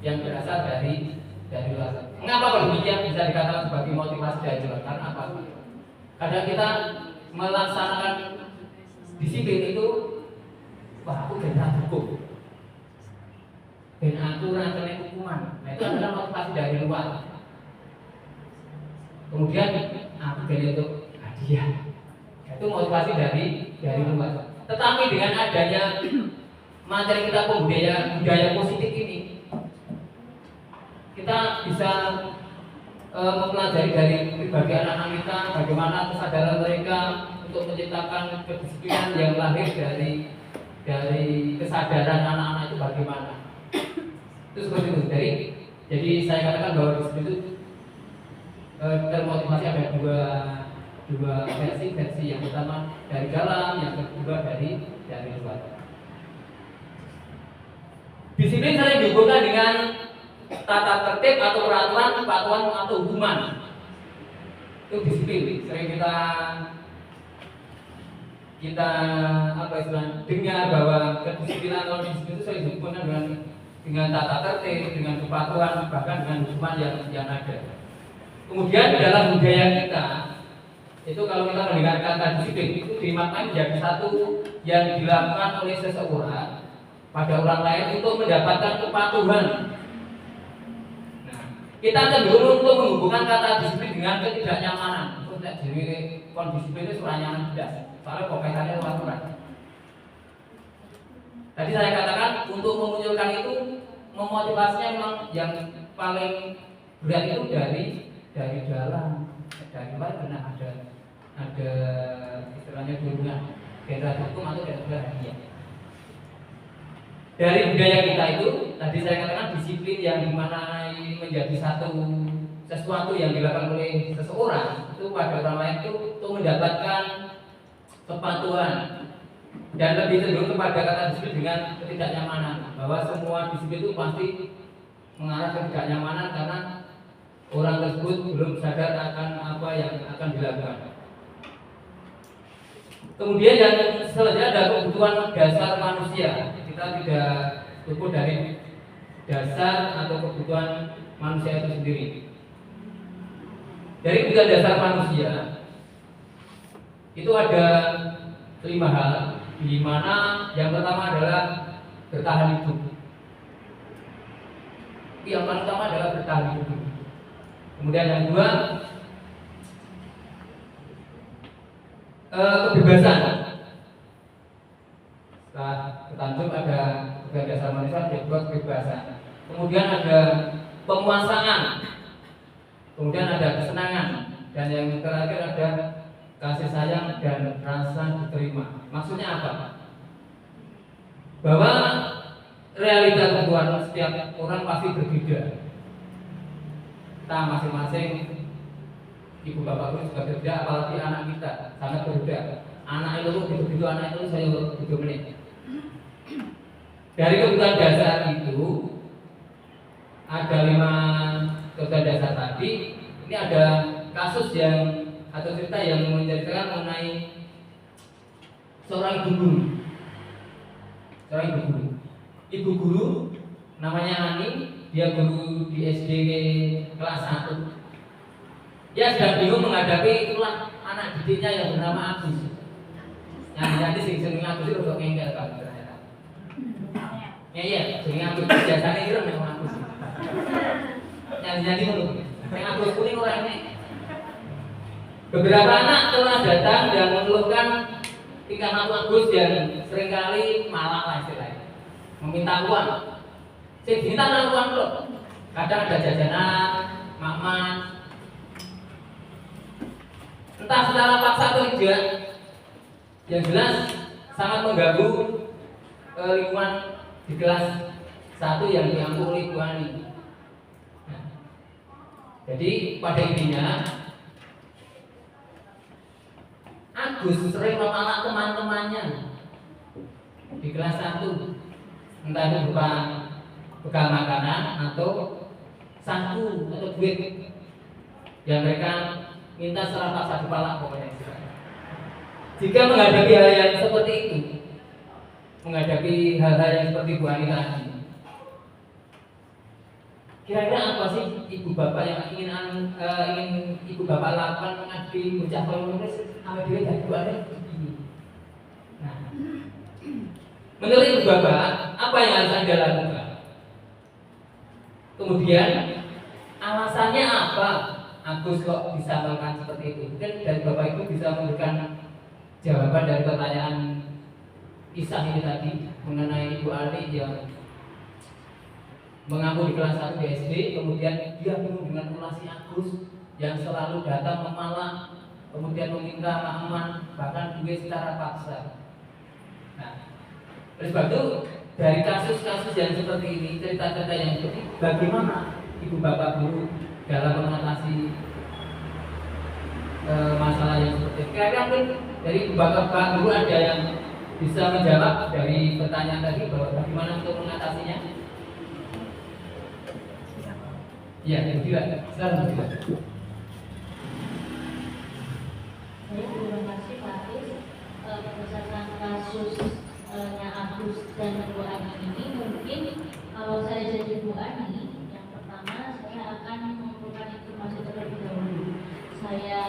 yang berasal dari luar. Mengapa kalau demikian bisa dikatakan sebagai motivasi dari luar? Karena apa? Kadang kita melaksanakan disiplin itu, wah aku benar hukum, dan aturan kena hukuman. Nah, itu adalah motivasi dari luar. Kemudian aku benar itu hadiah. Itu motivasi dari luar. Tetapi dengan adanya materi kita budaya positif ini, kita bisa mempelajari dari pribadi anak-anak kita bagaimana kesadaran mereka untuk menciptakan kedisiplinan yang lahir dari kesadaran anak-anak itu bagaimana. Itu seperti itu. Jadi saya katakan bahwa disiplin itu termotivasi ada dua versi. Yang pertama dari dalam, yang kedua dari luar. Disiplin sering dihubungkan dengan tata tertib atau peraturan, kepatuhan atau hukuman. Itu disiplin. Sering kita dengar bahwa kedisiplinan atau disiplin itu sering dihubungkan dengan tata tertib, dengan kepatuhan, bahkan dengan hukuman yang ada. Kemudian dalam budaya kita itu, kalau kita mendengar kata disiplin itu dimaknai menjadi satu yang dilakukan oleh seseorang pada orang lain untuk mendapatkan kepatuhan. Kita cenderung untuk menghubungkan kata disiplin dengan ketidaknyamanan. Jadi kondisiplin itu surah nyaman jelas. Soalnya kaitannya sama aturan. Tadi saya katakan untuk memunculkan itu, memotivasinya memang yang paling berat itu dari dalam, dari luar karena ada istilahnya dorongan, dari hukum atau dari hadiah. Dari budaya kita itu, tadi saya katakan disiplin yang dimana menjadi sesuatu yang dilakukan oleh seseorang itu pada orang lain itu untuk mendapatkan kepatuhan, dan lebih cenderung kepada kata disiplin dengan ketidaknyamanan, bahwa semua disiplin itu pasti mengarah ke ketidaknyamanan karena orang tersebut belum sadar akan apa yang akan dilakukan. Kemudian yang selanjutnya ada kebutuhan dasar manusia. Kita tidak luput dari dasar atau kebutuhan manusia itu sendiri. Dari kebutuhan dasar manusia itu ada 5 hal, di mana yang pertama adalah bertahan hidup. Yang paling utama adalah bertahan hidup. Kemudian yang kedua, kebebasan. Setelah bertanjung ada kebutuhan dasar manusia, yang kedua kebebasan. Kemudian ada penguasaan. Kemudian ada kesenangan. Dan yang terakhir ada kasih sayang dan rasa diterima. Maksudnya apa? Bahwa realita kebutuhan setiap orang pasti berbeda. Kita masing-masing, ibu bapak pun juga berbeda, apalagi anak kita sangat berbeda. Anak itu begitu, anak itu saya 7 menit. Dari kebutuhan dasar itu ada 5 kebutuhan dasar tadi. Ini ada kasus atau cerita yang menceritakan mengenai seorang ibu guru. Ibu guru namanya Ani, dia guru di SD kelas 1. Dia sedang bingung menghadapi itulah anak didiknya yang bernama Agus. Yang sing Agus itu untuk ngengkel kan ternyata. Iya, sing Agus biasanya itu memang Agus. Yang dulu, yang Agus kuning orang ini. Beberapa anak telah datang dan mengeluhkan tingkah laku Agus yang seringkali malah lah istilahnya. meminta uang. Sing diminta uang loh. Kadang ada jajanan, maman. Entah secara paksa atau tidak, yang jelas sangat mengganggu lingkungan di kelas 1 yang diampu oleh Bu Ani. Nah, jadi pada intinya Agus sering memalak teman-temannya di kelas 1, entah itu berupa bekal makanan atau saku atau duit yang mereka minta secara paksa dipalak pokoknya. Jika menghadapi hal yang seperti itu, menghadapi hal-hal yang seperti Bu Ani tadi, kira-kira apa sih ibu bapak yang ingin ibu bapak lakukan menghadapi bocah penulis sampai dia jadi Bu Ani? Nah, menurut ibu bapak, apa yang harus Anda lakukan? Kemudian alasannya apa Agus kok bisa melakukan seperti itu? Mungkin dari bapak itu bisa memberikan jawaban dari pertanyaan kisah ini tadi mengenai Ibu Ani yang mengaku di kelas 1 di SD, kemudian dia bingung dengan ulasi Agus yang selalu datang memalak, kemudian meminta makluman bahkan duit secara paksa. Nah, oleh sebab itu dari kasus-kasus yang seperti ini, cerita-cerita yang seperti ini, bagaimana ibu bapak guru dalam mengatasi masalah yang seperti ini? Kira-kira mungkin dari ibu bapak guru ada yang bisa menjawab dari pertanyaan tadi bahwa bagaimana untuk mengatasinya? Ya, Bila, silakan Bila. Terima kasih Pak Aris. Berdasarkan kasusnya Agus dan Bu Ani ini, mungkin kalau saya jadi Bu Ani, yang pertama saya akan mengumpulkan informasi terlebih dahulu. Saya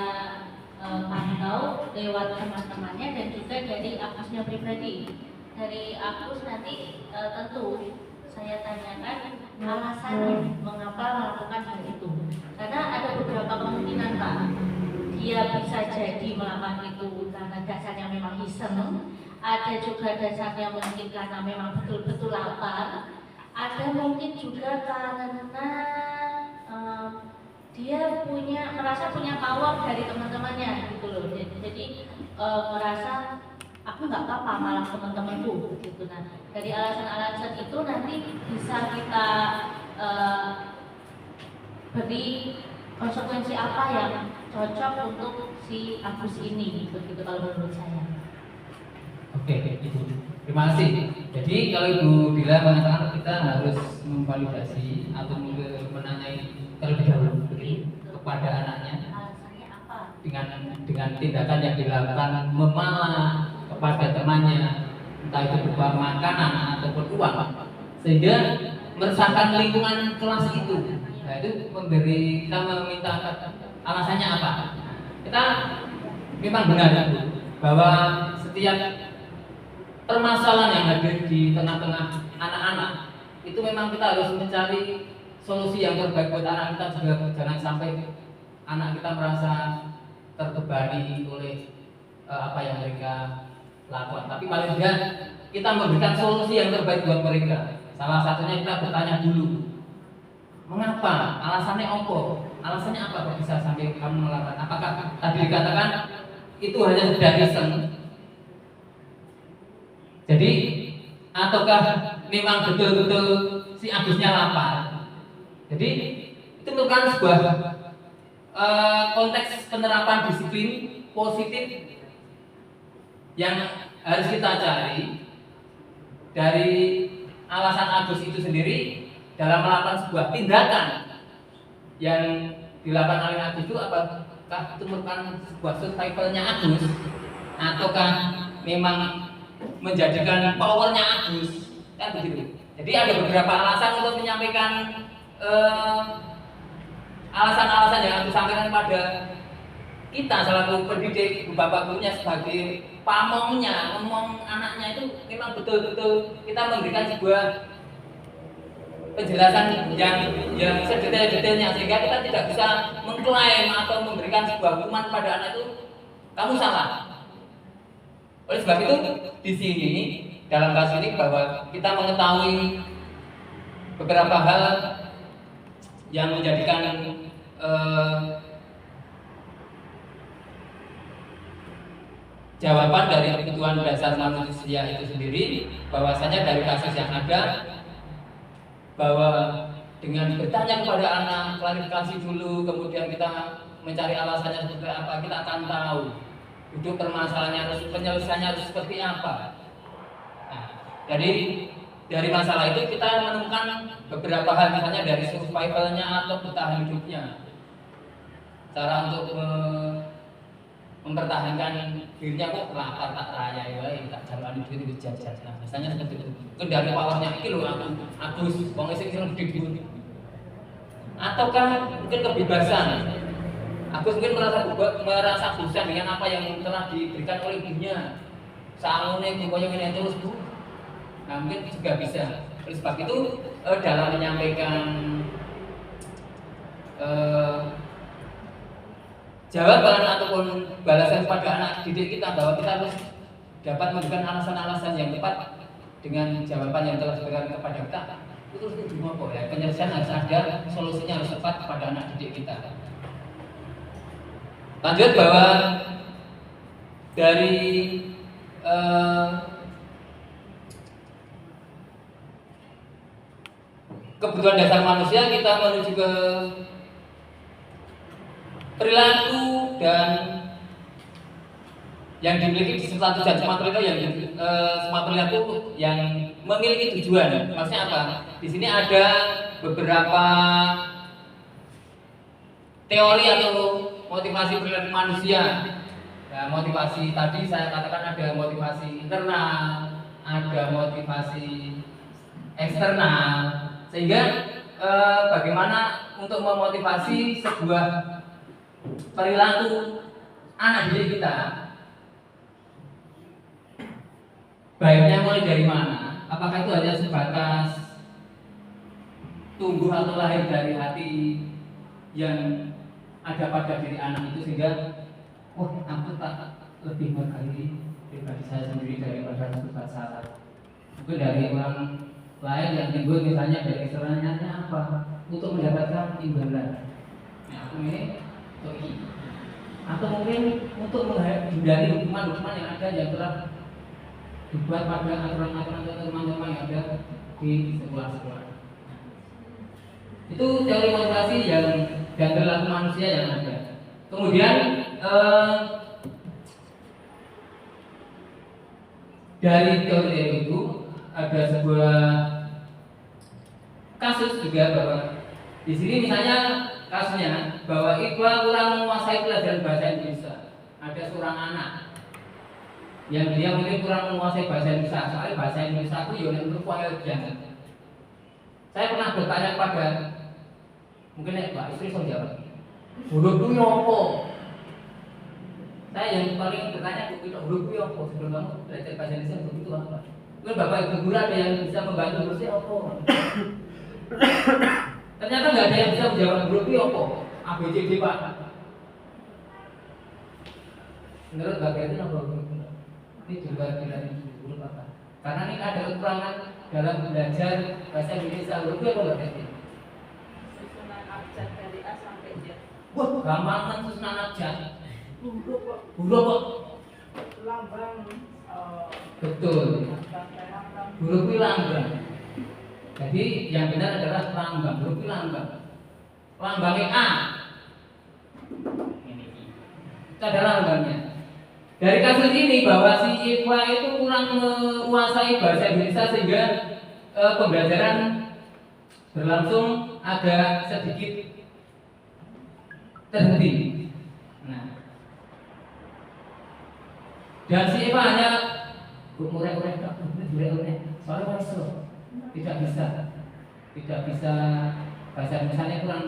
pantau lewat teman-temannya dan juga dari Agusnya pribadi. Dari Agus nanti tentu saya tanyakan alasannya mengapa melakukan hal itu. Karena ada beberapa kemungkinan Pak. Dia bisa jadi melakukan itu karena dasarnya memang iseng, ada juga dasarnya mungkin karena memang betul-betul lapar, ada mungkin juga karena dia merasa punya power dari teman-temannya gitu loh. Jadi merasa aku nggak apa-apa malah teman-temanku gitu. Nah, dari alasan-alasan itu nanti bisa kita beri konsekuensi apa yang cocok untuk si Agus ini, begitu kalau menurut saya. Oke, Ibu. Terima kasih. Jadi kalau Ibu Bila mengatakan kita harus memvalidasi atau menanyai terlebih dahulu kepada anaknya Alasannya apa? dengan tindakan yang dilakukan memalak kepada temannya, entah itu berupa makanan ataupun uang, sehingga meresahkan lingkungan kelas itu. Nah, itu kita meminta alasannya apa? Kita memang benar bahwa setiap permasalahan yang hadir di tengah-tengah anak-anak itu memang kita harus mencari solusi yang terbaik buat anak kita, juga jangan sampai anak kita merasa terbebani oleh apa yang mereka lakukan. Tapi paling tidak kita memberikan solusi yang terbaik buat mereka. Salah satunya kita bertanya dulu, mengapa? Alasannya apa? Alasannya apa kok bisa sampai kamu melakukan? Apakah tadi dikatakan itu hanya sekedar iseng? Jadi, ataukah memang betul-betul si Agusnya lapar? Jadi, itu merupakan sebuah konteks penerapan disiplin positif yang harus kita cari dari alasan Agus itu sendiri dalam melakukan sebuah tindakan yang dilakukan oleh Agus itu apakah itu merupakan sebuah survivalnya Agus ataukah memang menjadikan powernya Agus, kan begitu. Jadi ada beberapa alasan untuk menyampaikan alasan-alasan yang Agus sampaikan kepada kita selaku pendidik, ibu bapak gurunya sebagai pamongnya, ngomong anaknya itu memang betul-betul kita memberikan sebuah penjelasan yang sedetail-detailnya sehingga kita tidak bisa mengklaim atau memberikan sebuah hukuman pada anak itu kamu salah. Oleh sebab itu di sini dalam kasus ini bahwa kita mengetahui beberapa hal yang menjadikan jawaban dari kebutuhan dasar manusia itu sendiri, bahwasanya dari kasus yang ada bahwa dengan bertanya kepada anak, klarifikasi dulu, kemudian kita mencari alasannya seperti apa, kita akan tahu duduk permasalahannya, penyelesaiannya harus seperti apa. Nah, jadi dari masalah itu kita menemukan beberapa hal, misalnya dari survivalnya atau bertahan hidupnya, cara untuk mempertahankan dirinya, kok lapar tak raya ya, tak jalan duit jajan. Nah, misalnya seperti itu. Itu dari powernya iki lho aku Agus wong sing gede. Ataukah mungkin kebebasan. Agus mungkin merasa bosan dengan apa yang telah diberikan oleh ibunya. Sangune koyo ngene terus, Bu. Nah, mungkin juga bisa. Oleh sebab itu dalam menyampaikan jawaban ataupun balasan kepada anak didik kita, bahwa kita harus dapat memberikan alasan-alasan yang tepat dengan jawaban yang telah diberikan kepada kita. Itu harus dimampu ya. Penyelesaian harus ada, solusinya harus tepat kepada anak didik kita. Lanjut bahwa dari kebutuhan dasar manusia kita menuju ke perilaku dan yang dimiliki di satu dan semua perilaku semua perilaku yang memiliki tujuan. Maksudnya apa? Di sini ada beberapa teori atau motivasi perilaku manusia. Nah, motivasi tadi saya katakan ada motivasi internal, ada motivasi eksternal, sehingga bagaimana untuk memotivasi sebuah perilaku anak didik kita, baiknya mulai dari mana? Apakah itu hanya sebatas tumbuh atau lahir dari hati yang ada pada diri anak itu, sehingga aku tak lebih menghargai pribadi saya sendiri daripada sebuah salah. Mungkin dari orang lain yang timbul, misalnya dari istilahnya apa, untuk mendapatkan imbalan. Nah, aku ini atau mungkin untuk menghindari hukuman-hukuman yang ada yang telah dibuat pada aturan-aturan teman-teman yang ada di sekolah-sekolah. Itu teori motivasi yang dan perilaku manusia yang ada. Kemudian dari teori itu ada sebuah kasus juga, bahwa di sini misalnya kasusnya bahwa Iqbal kurang menguasai pelajaran bahasa Indonesia. Ada seorang anak yang dia mungkin kurang menguasai bahasa Indonesia, soalnya bahasa Indonesia itu ya menurut kualitas jangan. Saya pernah bertanya kepada mungkin Pak istri saya jawab, huruf itu apa? Saya yang paling bertanya huruf itu apa? Sebelum kamu belajar bahasa Indonesia, huruf itu apa? Mungkin Bapak Ibu guru ada yang bisa membantu hurufnya apa? Ternyata nggak ada yang bisa menjawab huruf itu apa? ABCD Pak. Menurut Bapak itu apa huruf? Ini juga tidak huruf apa? Karena ini ada kekurangan dalam belajar bahasa Indonesia. Huruf itu apa berarti? Susunan abjad dari A sampai Z. Wah, gampang kan susunan abjad. Huruf kok. Huruf kok. Lambang. Betul. Huruf itu lambang. Jadi yang benar adalah lambang. Huruf itu lambang. Lambangnya A. Ini. Itu adalah lambangnya. Dari kasus ini bahwa si Iqbal itu kurang menguasai bahasa Indonesia, sehingga pembelajaran berlangsung agak sedikit terhenti. Nah, dan si Iqbal hanya murek-murek, soalnya masuk tidak bisa bahasa Indonesia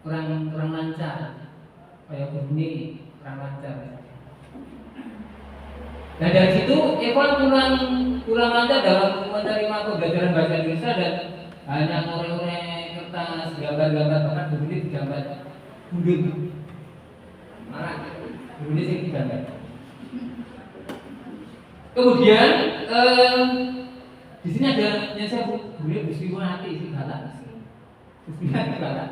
kurang lancar, kayak bunyi kurang lancar. Nah, dari situ Evan kurang lancar dalam menerima pembelajaran bahasa Indonesia, dan hanya ngorek-ngorek kertas, gambar-gambar, bahkan bunyi digambar bundut. Marah, bunyi sih digambar. Kemudian di sini ada yang saya boleh Bu Sri Mulyati isi galak. Bu Sri Mulyati galak.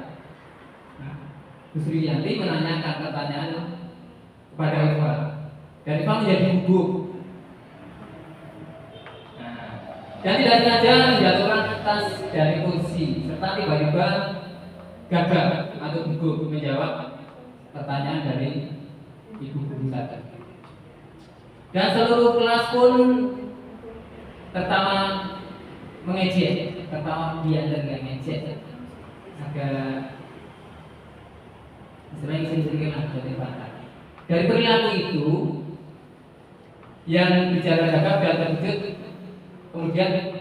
Bu Sri Mulyati menanyakan pertanyaan kepada Eva, dan Eva menjadi gugup. Dan tidak sengaja menjatuhkan tas dari kursi, serta tiba-tiba gagal atau gugup menjawab pertanyaan dari ibu guru tadi. Dan seluruh kelas pun pertama mengejek, pertama dia dan mengejek, agak istilahnya sering-sering agak dibantah. Dari perilaku itu yang bicara gagap dan terkejut, kemudian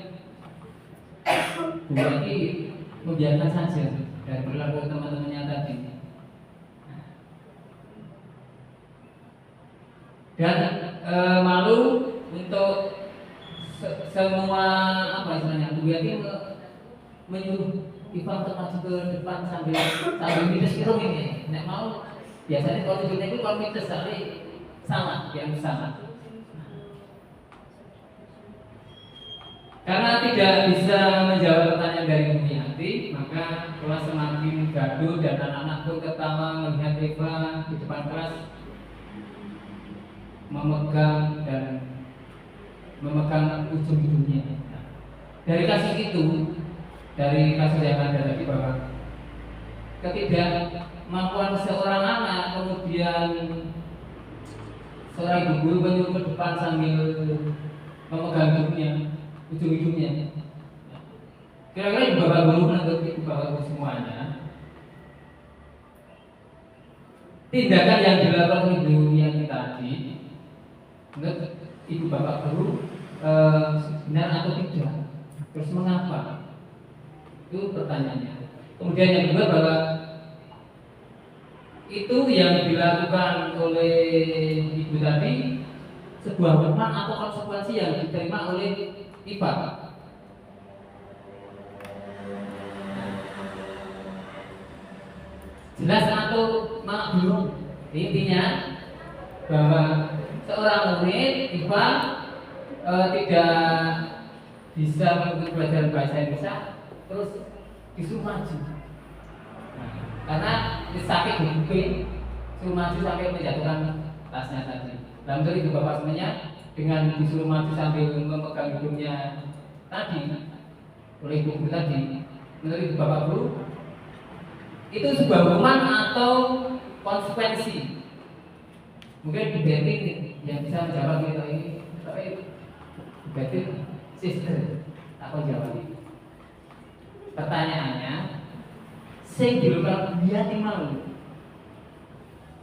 Bu Yati membiarkan saja dari perilaku teman-temannya tadi. Dan malu untuk semua apa istilahnya, Bu Yati menyuruh Ivan untuk maju ke depan sambil minus irung ini. Nek mau biasanya kalau tunjuknya itu kalau minus tapi sama yang sama. Karena tidak bisa menjawab pertanyaan dari Bu Yati, maka kelas semakin gaduh dan anak-anak pun tertawa melihat Eva di depan kelas memegang ujung hidungnya. Dari kasus itu, dari kasus yang ada tadi bahwa ketidakmampuan seorang anak, kemudian seorang ibu guru menyuruh ke depan sambil memegang hidungnya, ujung hidungnya. Kira-kira ibu bapak guru atau ibu bapak guru semuanya, tindakan yang dilakukan ibu yang tadi, menurut ibu bapak guru benar atau tidak? Terus mengapa? Itu pertanyaannya. Kemudian yang kedua bahwa itu yang dilakukan oleh ibu tadi sebuah hukuman atau konsekuensi yang diterima oleh Iva. Jelas atau malah belum? Intinya bahwa seorang murid Iva tidak bisa mengikuti pelajaran bahasa Indonesia terus disuruh maju. Karena sakit hidupnya, suruh maju sampai menjatuhkan tasnya tadi. Dan menurut ibu bapak semuanya, dengan disuruh maju sambil memegang hidungnya tadi oleh ibu guru tadi, menurut ibu bapak guru itu sebuah hukuman atau konsekuensi. Mungkin Bu Betty yang bisa menjawab kita ini, tapi Bu Betty sister, aku jawab ini. Pertanyaannya, sing dilakukan dia mau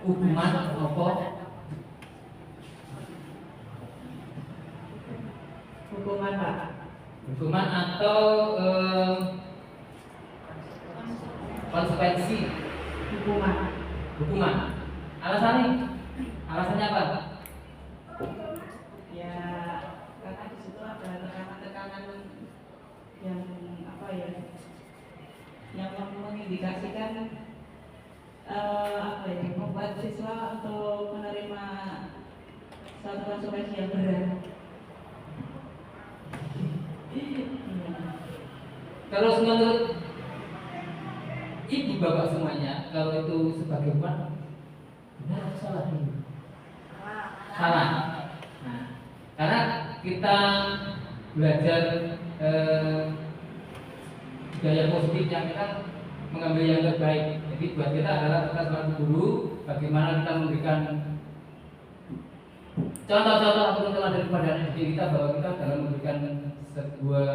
hukuman apa? Hukuman Pak. Hukuman atau konsekuensi? Hukuman. Hukuman. Alasannya apa? Ya karena di situ ada tekanan-tekanan yang apa ya? Yang mengindikasikan apa ya? Membuat siswa untuk menerima suatu konsekuensi yang berat. Terus menurut ibu bapak semuanya, kalau itu sebagai hukuman benar atau salah dulu? Salah. Nah, karena kita belajar budaya positif yang kita mengambil yang terbaik. Jadi buat kita adalah kita sebagai guru, bagaimana kita memberikan contoh-contoh untuk dari diri kita bahwa kita dalam memberikan sebuah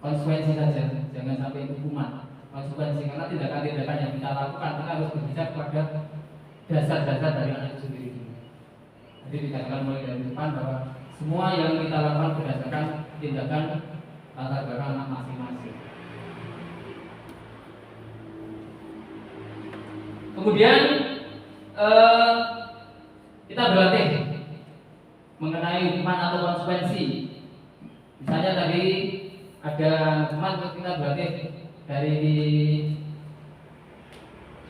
konsekuensi saja, jangan sampai hukuman. Konsekuensi karena tindakan-tindakan yang kita lakukan kita harus berbicara kepada dasar-dasar dari anak itu sendiri. Jadi dikatakan mulai dari depan bahwa semua yang kita lakukan berdasarkan tindakan latar belakang anak masing-masing. Kemudian kita berlatih mengenai hukuman atau konsekuensi. Misalnya tadi ada hukuman kita berlatih dari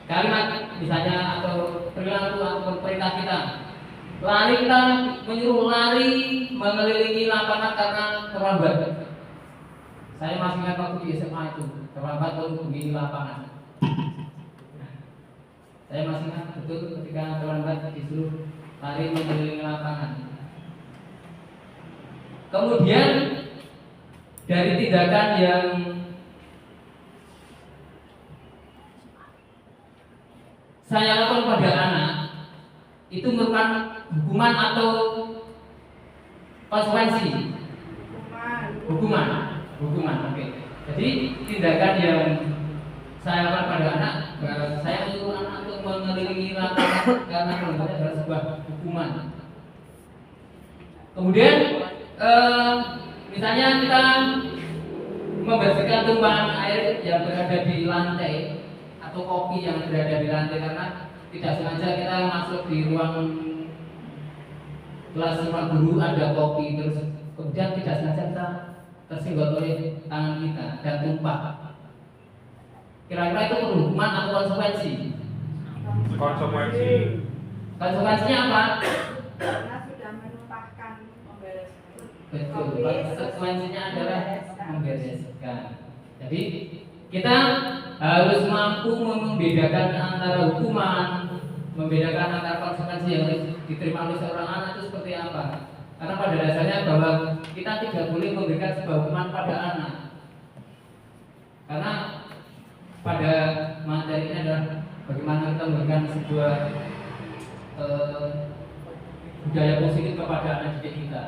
kalimat misalnya atau perilaku atau perintah kita. Lari kita menyuruh lari mengelilingi lapangan karena terlambat. Saya masih ingat waktu di SMA itu terlambat untuk begini lapangan. Saya masih ingat betul ketika terlambat disuruh lari mengelilingi lapangan. Kemudian dari tindakan yang saya lakukan pada anak itu merupakan hukuman atau konsekuensi? Hukuman. Oke. Jadi tindakan yang saya lakukan pada anak, saya menyuruh anak untuk mengelilingi lapangan karena terlambatnya adalah sebuah hukuman. Kemudian misalnya kita membersihkan tumpahan air yang berada di lantai atau kopi yang berada di lantai karena tidak sengaja kita masuk di ruang kelas ruang guru ada kopi, terus kemudian tidak sengaja kita tersenggol oleh tangan kita dan tumpah. Kira-kira itu perlu hukuman atau konsekuensi? Konsekuensinya apa? Karena sudah menumpahkan membereskan. Betul, konsekuensinya adalah membereskan. Jadi kita harus mampu membedakan antara hukuman, membedakan antara konsekuensi yang harus diterima oleh seorang anak itu seperti apa. Karena pada dasarnya bahwa kita tidak boleh memberikan sebuah hukuman pada anak. Karena pada materi ini adalah bagaimana kita memberikan sebuah budaya positif kepada anak didik kita.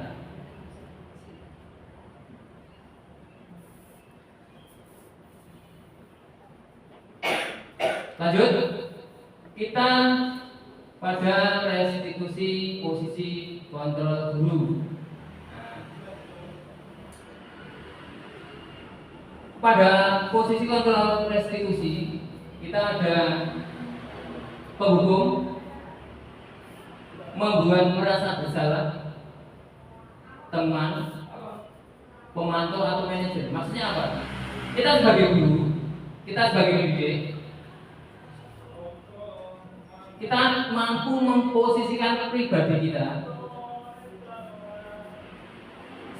Lanjut, kita pada restitusi posisi kontrol guru. Pada posisi kontrol restitusi kita ada penghukum, membuat merasa bersalah, teman, pemantau atau manajer. Maksudnya apa? Kita sebagai guru, kita sebagai pendidik, kita mampu memposisikan pribadi kita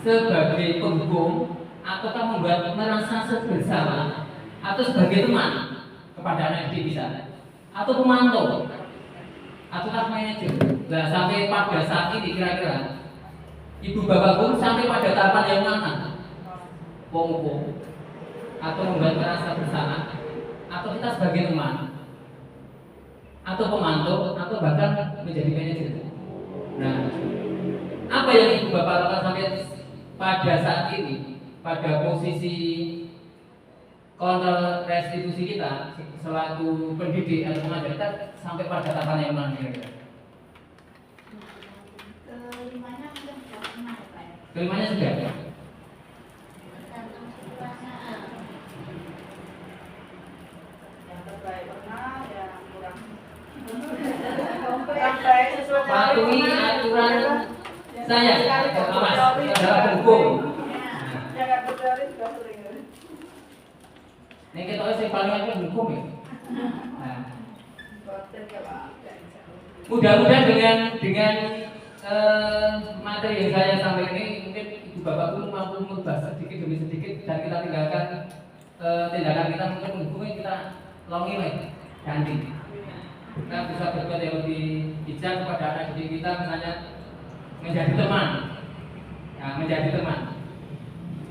sebagai penghukum ataukah membuat merasa bersalah atau sebagai teman kepada anak didik kita atau pemantau ataukah manajer. Nah, sampai pada saat ini kira-kira ibu bapak guru sampai pada tahapan yang mana? Penghukum atau membuat merasa bersalah atau kita sebagai teman atau pemantau atau bahkan menjadi manajer. Nah, apa yang ibu bapak lakukan sampai pada saat ini pada posisi kontrol restitusi kita selaku pendidik atau pengajar kita sampai pada tahapan yang mana kira-kira? Kelimanya sudah ya? Yang terbaik pernah, yang kurang Patuhi aturan saya, awas dalam hukum. Jangan berteori juga sering. Ini kita yang paling ada hukum ya. Nah, mudah-mudahan dengan materi yang saya sampaikan ini mungkin ibu bapak pun mampu merubah sedikit demi sedikit dan kita tinggalkan tindakan kita mungkin menghubungi kita longi ganti. Kita bisa berbuat yang lebih bijak kepada anak didik kita, misalnya menjadi teman, ya, menjadi teman.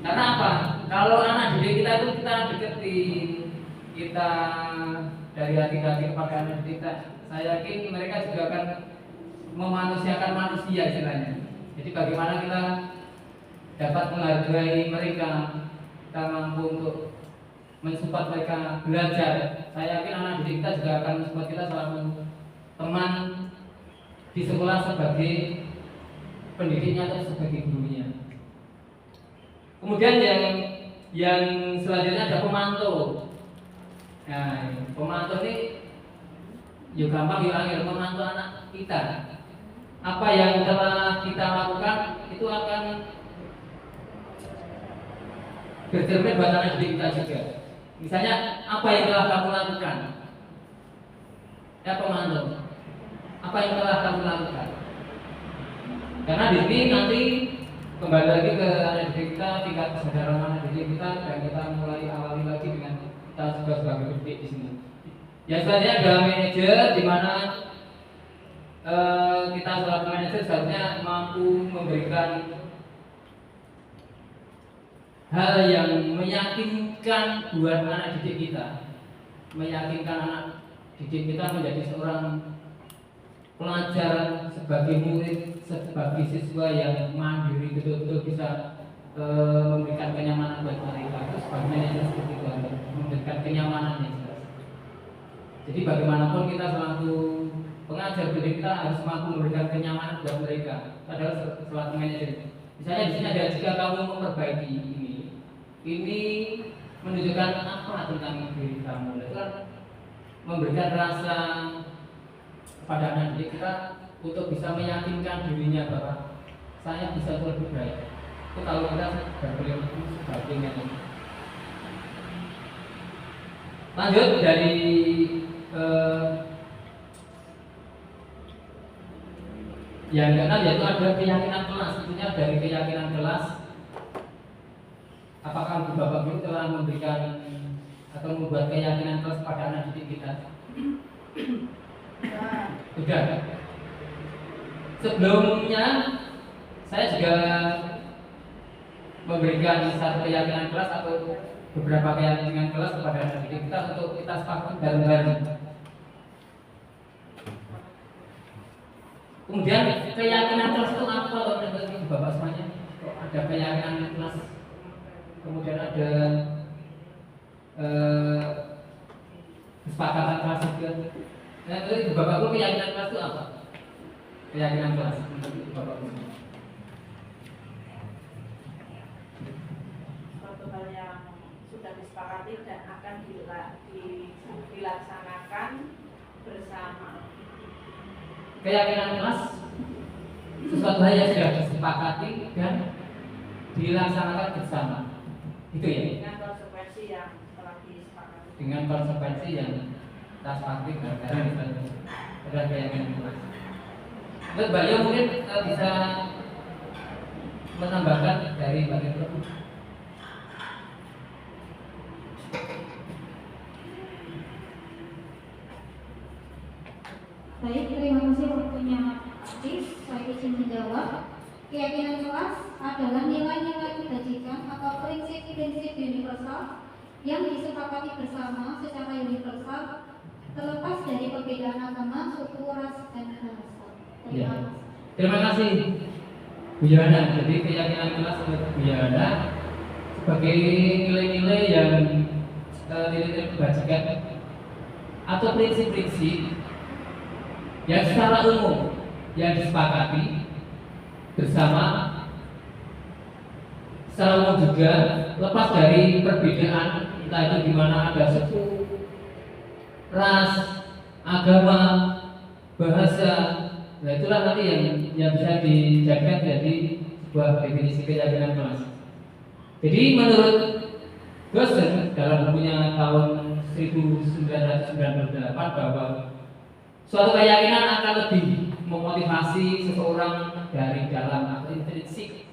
Karena apa? Kalau anak didik kita itu kita deketin, kita dari hati-hati kepada anak didik kita, saya yakin mereka juga akan memanusiakan manusia istilahnya. Jadi bagaimana kita dapat menghargai mereka, kita mampu untuk mensupport mereka belajar. Saya yakin anak didik kita juga akan mensupport kita selalu teman di sekolah sebagai pendidiknya atau sebagai gurunya. Kemudian yang selanjutnya ada pemantau. Nah, pemantau ini juga gampang hilangin, memantau anak kita. Apa yang telah kita lakukan itu akan bercermin buat anak didik kita juga. Misalnya, apa yang telah kamu lakukan? Ya pemantau. Apa yang telah kamu lakukan? Karena di sini nanti kembali lagi ke anak didik kita, tingkat kesadaran anak didik kita, dan kita mulai awali lagi dengan kita sebagai didik di sini. Yang selanjutnya adalah manajer, di mana kita selaku manajer seharusnya mampu memberikan hal yang meyakinkan buat anak didik kita, meyakinkan anak didik kita menjadi seorang pelajar, sebagai murid, sebagai siswa yang mandiri, betul-betul bisa memberikan kenyamanan buat mereka. Terus sebagai manajer seperti itu, memberikan kenyamanan yang jelas. Jadi bagaimanapun kita selaku pengajar didik kita harus mampu memberikan kenyamanan buat mereka. Padahal selaku manajer, misalnya di sini ada, jika kamu memperbaiki ini menunjukkan apa tentang diri kamu, itu kan memberikan rasa pada anak didik kita untuk bisa meyakinkan dirinya bahwa saya bisa lebih baik. Itu kalau kita berperilaku sebagai manajer. Lanjut dari yang keenam, yaitu ada keyakinan kelas. Tentunya dari keyakinan kelas, apakah Ibu Bapak Guru telah memberikan atau membuat keyakinan kelas pada anak didik kita? Sudah. Sebelumnya saya juga memberikan satu keyakinan kelas atau beberapa keyakinan kelas kepada anak didik kita untuk kita sepakat bareng-bareng. Kemudian keyakinan kelas itu apa kalau menurut Bapak semuanya? Ada keyakinan kelas, kemudian ada kesepakatan kelas juga. Nah, itu Bapak Guru, keyakinan kelas itu apa? Keyakinan kelas menurut Bapak Guru. Suatu hal yang sudah disepakati dan akan dilaksanakan bersama. Keyakinan kelas sesuatu hal yang sudah disepakati dan dilaksanakan bersama. Itu ya? Dengan konsekuensi yang telah disepakati. Dengan konsekuensi yang kita sepakati gara-gara misalnya ada keyakinan kelas. Menurut Mbak Yo mungkin bisa menambahkan dari Mbak Yo. Baik, terima kasih waktunya Cis. Saya izin menjawab. Keyakinan kelas adalah nilai-nilai kebajikan atau prinsip-prinsip universal yang disepakati bersama secara universal, terlepas dari perbedaan agama, suku, ras, dan bahasa. Terima kasih Bu Yana. Jadi keyakinan kelas menurut Bu Yana sebagai nilai-nilai yang nilai-nilai kebajikan atau prinsip-prinsip yang secara umum yang disepakati bersama, secara umum juga lepas dari perbedaan, entah itu di mana ada suku, ras, agama, bahasa. Nah itulah nanti yang bisa dijadikan jadi sebuah definisi keyakinan kelas. Jadi menurut Gosen dalam bukunya tahun 1998 bahwa suatu keyakinan akan lebih memotivasi seseorang dari dalam atau intrinsik.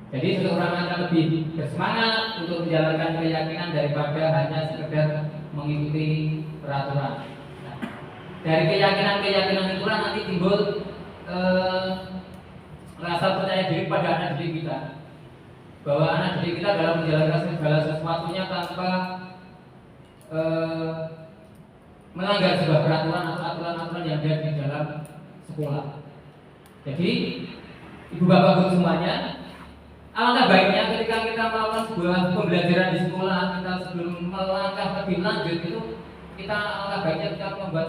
Jadi seseorang akan lebih bersemangat untuk menjalankan keyakinan daripada hanya sekedar mengikuti peraturan. Nah, dari keyakinan-keyakinan itulah nanti timbul rasa percaya diri pada anak didik kita, bahwa anak didik kita dalam menjalankan segala sesuatunya tanpa melanggar sebuah peraturan atau aturan-aturan yang ada di dalam sekolah. Jadi Ibu Bapak Guru semuanya, alangkah baiknya ketika kita melakukan sebuah pembelajaran di sekolah, kita sebelum melangkah lebih lanjut itu kita alangkah baiknya kita membuat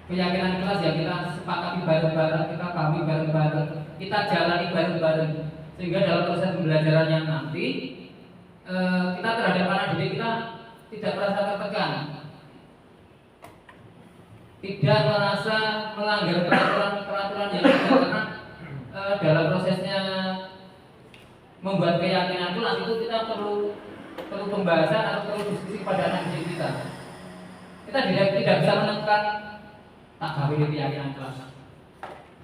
keyakinan kelas yang kita sepakati bareng-bareng, kita pahami bareng-bareng, kita jalani bareng-bareng, sehingga dalam proses pembelajarannya nanti kita terhadap anak didik kita tidak merasa tertekan, tidak merasa melanggar peraturan yang ada, karena dalam prosesnya membuat keyakinan kelas itu kita perlu pembahasan atau perlu diskusi pada anak didik kita. Kita tidak bisa menemukan tak kawin keyakinan kelas.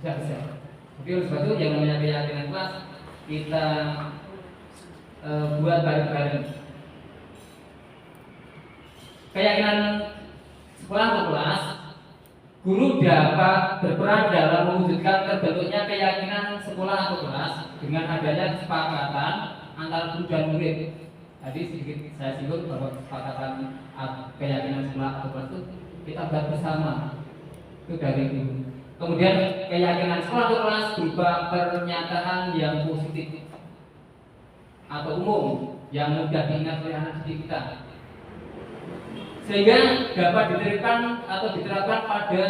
besar. Tapi oleh sebab itu yang namanya keyakinan kelas kita buat bareng-bareng. Keyakinan sekolah atau kelas, guru dapat berperan dalam mewujudkan terbentuknya keyakinan sekolah atau kelas dengan adanya kesepakatan antara guru dan murid. Tadi sedikit saya singgung bahwa kesepakatan keyakinan sekolah atau kelas itu kita buat bersama, itu dari guru. Kemudian keyakinan sekolah atau kelas berupa pernyataan yang positif atau umum yang mudah diingat oleh anak didik kita, sehingga dapat diterapkan atau diterapkan pada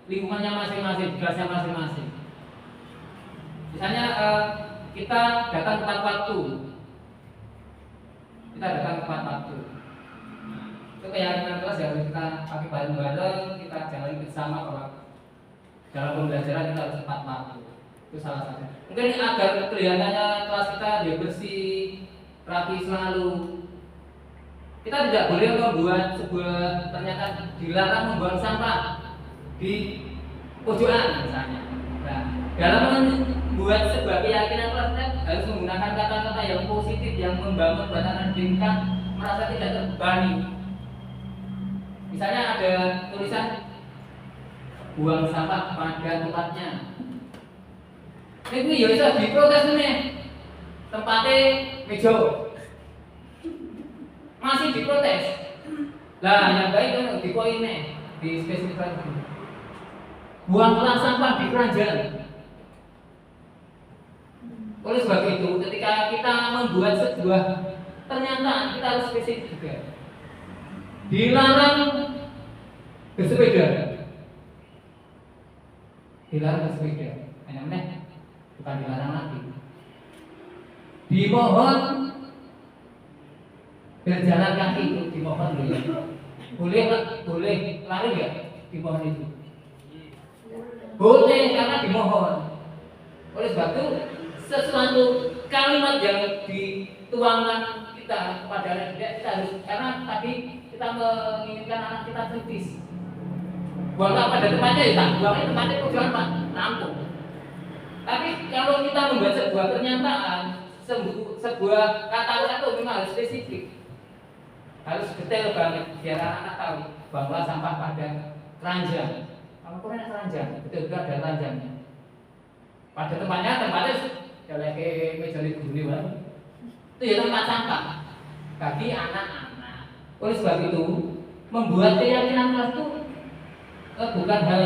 lingkungannya masing-masing, kelasnya masing-masing. Misalnya kita datang tepat waktu, itu keyakinan kelas harus kita pakai bareng-bareng, kita jalani bersama bahwa dalam pembelajaran kita harus tepat waktu. Itu salah satu. Mungkin agar kelihatannya kelas kita dia bersih, rapi selalu. Kita tidak boleh membuat sebuah pernyataan dilarang membuang sampah di pojokan misalnya. Nah, dalam membuat sebuah keyakinan kelas kita harus menggunakan kata-kata yang positif yang membangun buat anak didik kita merasa tidak terbebani. Misalnya ada tulisan buang sampah pada tempatnya. Ini ya bisa diprotes nih. Tempatnya meja. Masih diprotes. Lah yang baik kan di poin nih, di spesifikasi. Buanglah sampah di keranjang. Oleh sebab itu, ketika kita membuat sebuah pernyataan, kita harus spesifik juga. Dilarang bersepeda. Dilarang bersepeda. Aneh-aneh, bukan dilarang lagi. Dimohon berjalan kaki itu dimohon dulu ya. Boleh lari nggak dimohon itu? Boleh karena dimohon. Oleh sebab itu sesuatu kalimat yang dituangkan kita kepada anak didik kita harus, karena tadi kita menginginkan anak kita kritis. Buanglah pada tempatnya ya, buangnya tempatnya pojokan Pak, nampung. Tapi kalau kita membuat sebuah pernyataan, sebuah kata-kata itu memang harus spesifik, harus detail banget biar anak-anak tahu bahwa sampah pada keranjang. Kalau kurang keranjang, betul-betul ada keranjangnya. Pada tempatnya kalau kayak meja guni bang, itu ya tempat sampah bagi anak-anak. Oleh sebab itu membuat keyakinan kelas itu bukan hal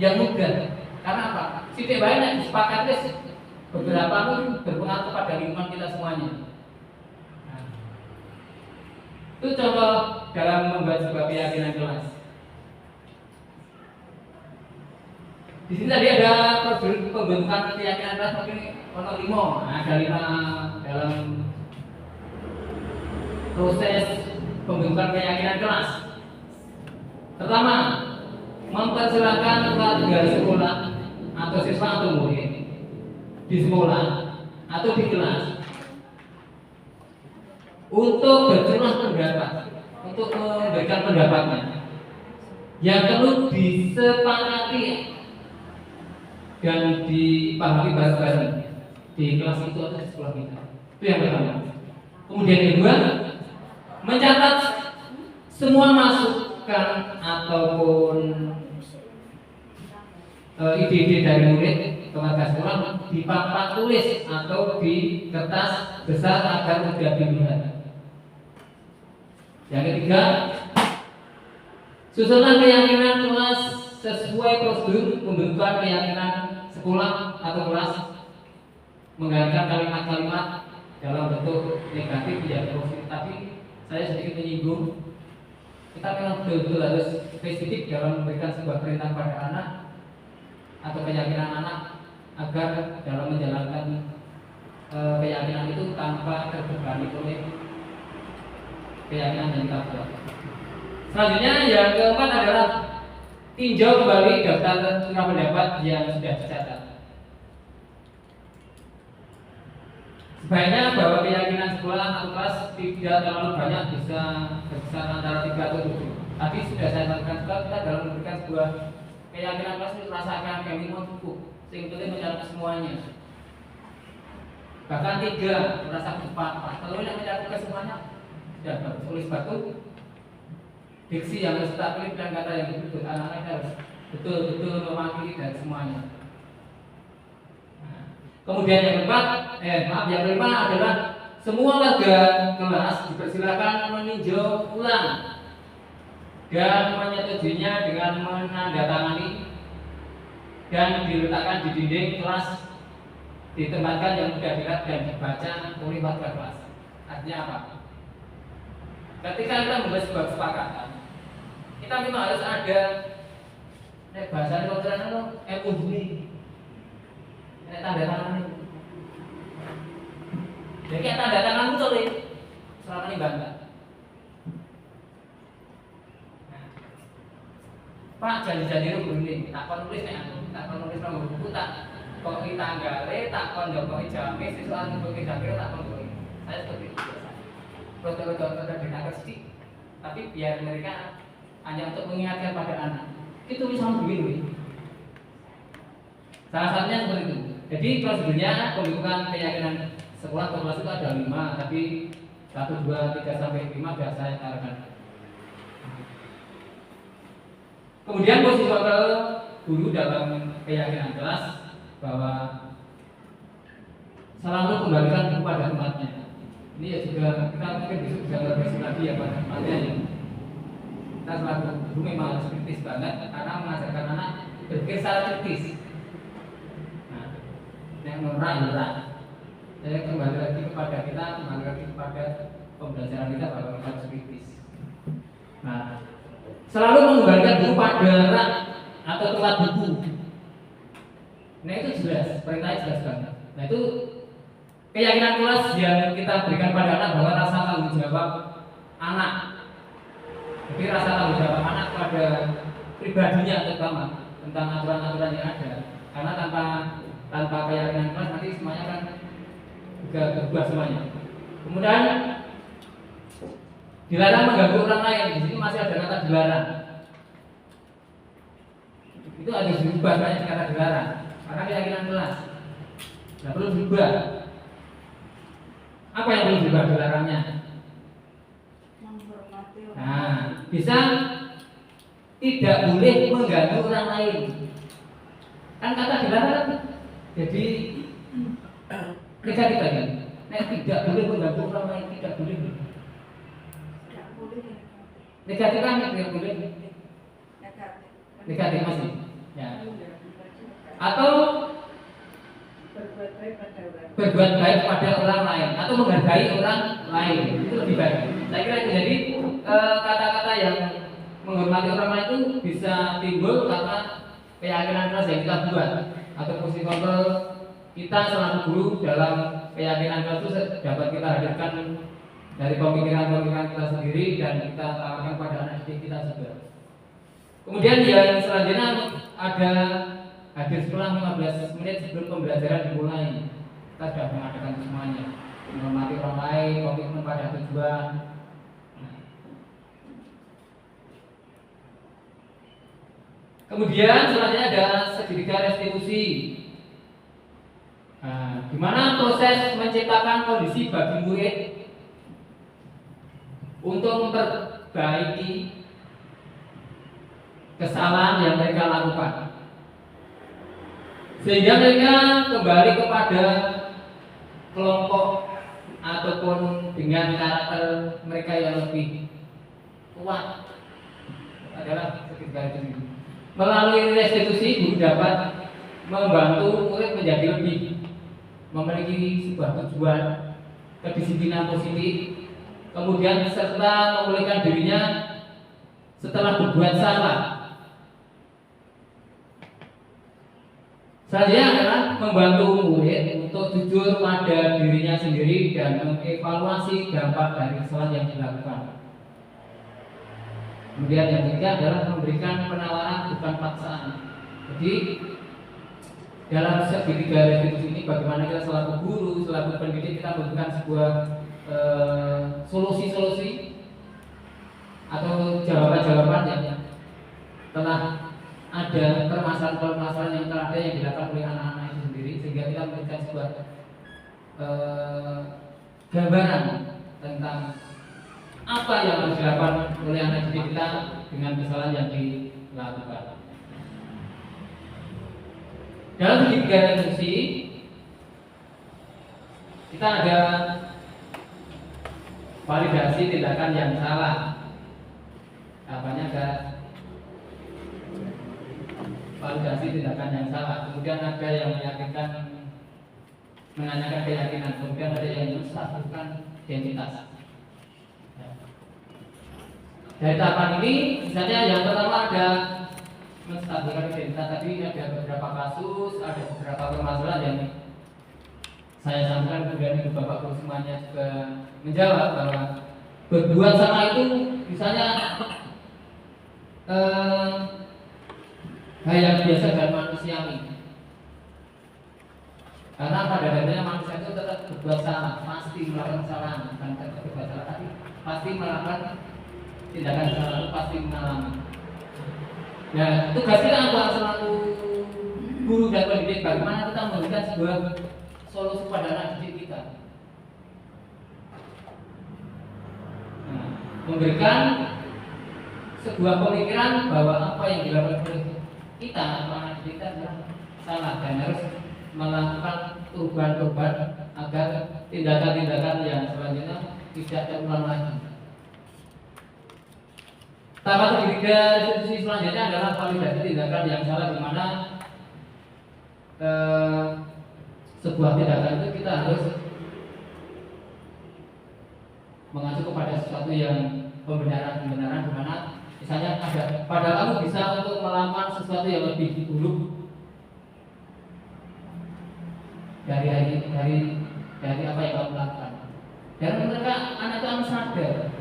yang mudah. Karena apa? Sidik banyak disepakati beberapa pun berpengaruh kepada lingkungan kita semuanya. Nah, itu contoh dalam membuat sebuah keyakinan kelas. Di sini tadi ada prosedur pembentukan keyakinan kelas mungkin ono 5. Ada 5 dalam proses pembentukan keyakinan kelas. Pertama, mempersilahkan warga sekolah atau siswa atau murid di sekolah atau di kelas untuk bercurah pendapat, untuk memberikan pendapatnya yang perlu disepakati dan dipahami bareng-bareng di kelas itu atau di sekolah kita. Itu yang pertama. Kemudian yang kedua, mencatat semua masukan ataupun ide-ide dari murid ke warga sekolah di papan tulis atau di kertas besar agar mudah dilihat. Yang ketiga, susunan keyakinan kelas sesuai prosedur pembentukan keyakinan sekolah atau kelas, menggunakan kalimat-kalimat dalam bentuk negatif ya positif. Tapi saya sedikit menyinggung, kita memang betul-betul harus spesifik dalam memberikan sebuah perintah pada anak atau keyakinan anak agar dalam menjalankan keyakinan itu tanpa terbebani oleh keyakinan yang kita buat. Selanjutnya yang keempat adalah tinjau kembali daftar surat pendapat yang sudah dicatat. Sebaiknya bahwa keyakinan sekolah atau kelas tidak terlalu banyak, bisa berkisar antara 3 atau 7. Tadi sudah saya sampaikan juga, kita dalam memberikan sebuah keyakinan kelas itu rasakan kami mau cukup, sebetulnya mencakup semuanya. Bahkan 3 merasa 4. Kalau yang mencakup semuanya, sudah tulis batu. Diksi yang harus tak pilih dan kata yang betul, anak-anak harus betul-betul mewakili dari semuanya. Kemudian yang yang kelima adalah semua warga kelas dipersilakan meninjau ulang dan menyetujuinya dengan menandatangani dan diletakkan di dinding kelas, ditempatkan yang mudah dilihat dan dibaca oleh warga kelas. Artinya apa? Ketika kita membuat sebuah kesepakatan, kita memang harus ada bahasa kedokteran MOU, tanda tangan itu. Jadi tanda tangan itu oleh selama ini bangga. Pak janji-janji itu begini, tak kon nulis nih aku, tak kon nulis nomor buku, tak kok kita tanggale, tak kon jokowi jamis, soal untuk kita kira tak kon nulis. Saya seperti itu biasa. Betul-betul dengar sedikit, tapi biar mereka hanya untuk mengingatkan pada anak. Itu tulisan begini. Salah satunya seperti itu. Jadi prosedurnya pembentukan keyakinan sekolah atau kelas itu ada 5, tapi 1, 2, 3 sampai 5 biasa saya katakan. Kemudian posisi wakil guru dalam keyakinan kelas bahwa selalu kembalikan kepada tempatnya. Ini ya juga kita mungkin besok bisa berbagi lagi ya pada tempatnya ya. Kita selalu guru memang harus kritis banget karena mengajarkan anak berpikir secara kritis. Yang norak. Saya kembali lagi kepada kita, kembali lagi kepada pembelajaran kita bahwa kita harus kritis. Nah, selalu mengembalikan buku pada rak atau tempat buku. Nah itu jelas, perintahnya jelas banget. Nah itu keyakinan kelas yang kita berikan pada anak bahwa rasa tanggung jawab anak. Jadi rasa tanggung jawab anak pada pribadinya terutama tentang aturan-aturan yang ada. Karena tanpa keyakinan kelas nanti semuanya kan juga berubah semuanya. Kemudian dilarang mengganggu orang lain. Di sini masih ada kata dilarang. Itu harus diubah banyak kata dilarang. Karena keyakinan kelas. Nah perlu diubah. Apa yang perlu diubah dilarangnya? Nah, bisa tidak boleh mengganggu orang lain. Kan kata dilarang jadi negatif kan? Nah, tidak boleh mengganggu orang lain, tidak boleh. Negatif kan tidak boleh. Negatif masih. Ya. Atau berbuat baik pada orang lain atau menghargai orang lain itu lebih baik. Saya kira itu. Jadi kata-kata yang menghormati orang lain itu bisa timbul karena keyakinan kelas yang kita buat atau posisi kontrol kita selaku guru dalam keyakinan kelas itu dapat kita hadirkan dari pemikiran-pemikiran kita sendiri dan kita tawarkan pada anak didik kita juga. Kemudian yang selanjutnya ada hadir sekolah 15 menit sebelum pembelajaran dimulai. Kita sudah mengadakan semuanya, menghormati orang lain, komitmen pada tujuan. Kemudian selanjutnya ada segitiga restitusi. Nah, di mana proses menciptakan kondisi bagi murid untuk memperbaiki kesalahan yang mereka lakukan, sehingga mereka kembali kepada kelompok ataupun dengan karakter mereka yang lebih kuat adalah segitiga restitusi. Melalui restitusi guru dapat membantu murid menjadi lebih memiliki sebuah tujuan, kedisiplinan positif, kemudian serta memulihkan dirinya setelah berbuat salah. Selanjutnya adalah membantu murid untuk jujur pada dirinya sendiri dan mengevaluasi dampak dari kesalahan yang dilakukan. Kemudian yang ketiga adalah memberikan penawaran bukan paksaan. Jadi dalam segitiga restitusi ini bagaimana kita selaku guru, selaku pendidik kita memberikan sebuah solusi-solusi atau jawaban-jawaban yang telah ada permasalahan yang terada yang dilakukan oleh anak-anak itu sendiri, sehingga kita memberikan sebuah gambaran tentang apa yang harus dilakukan oleh anak didik kita dengan kesalahan yang dilakukan. Dalam segitiga revolusi kita ada validasi tindakan yang salah. Apanya ada validasi tindakan yang salah. Kemudian ada yang menanyakan keyakinan. Kemudian ada yang menstatuskan identitas. Dari tahapan ini, misalnya yang pertama ada menstatuskan identitas. Tadi ada beberapa kasus, ada beberapa permasalahan yang saya sampaikan, kemudian Ibu Bapak Guru semuanya juga menjawab bahwa berbuat sama itu misalnya hal yang biasa dan manusiawi. Karena pada dasarnya manusia itu tetap berbuat salah, pasti melakukan kesalahan, bukan tetap berbuat salah, tapi pasti melakukan tindakan salah, pasti mengalami. Nah, tugas kita apa selaku guru dan pendidik, bagaimana kita memberikan sebuah solusi pada anak didik kita. Nah, memberikan sebuah pemikiran bahwa apa yang dilakukan oleh kita, anak didik kita adalah salah dan harus melakukan perubahan-perubahan agar tindakan-tindakan yang selanjutnya tidak terulang lagi. Tahap ketiga institusi selanjutnya adalah validasi tindakan yang salah, di mana sebuah tindakan itu kita harus mengacu kepada sesuatu yang pembenaran, di mana misalnya ada padahal kamu bisa untuk melakukan sesuatu yang lebih buruk dari apa yang kamu lakukan. Dan mereka anak itu harus sadar,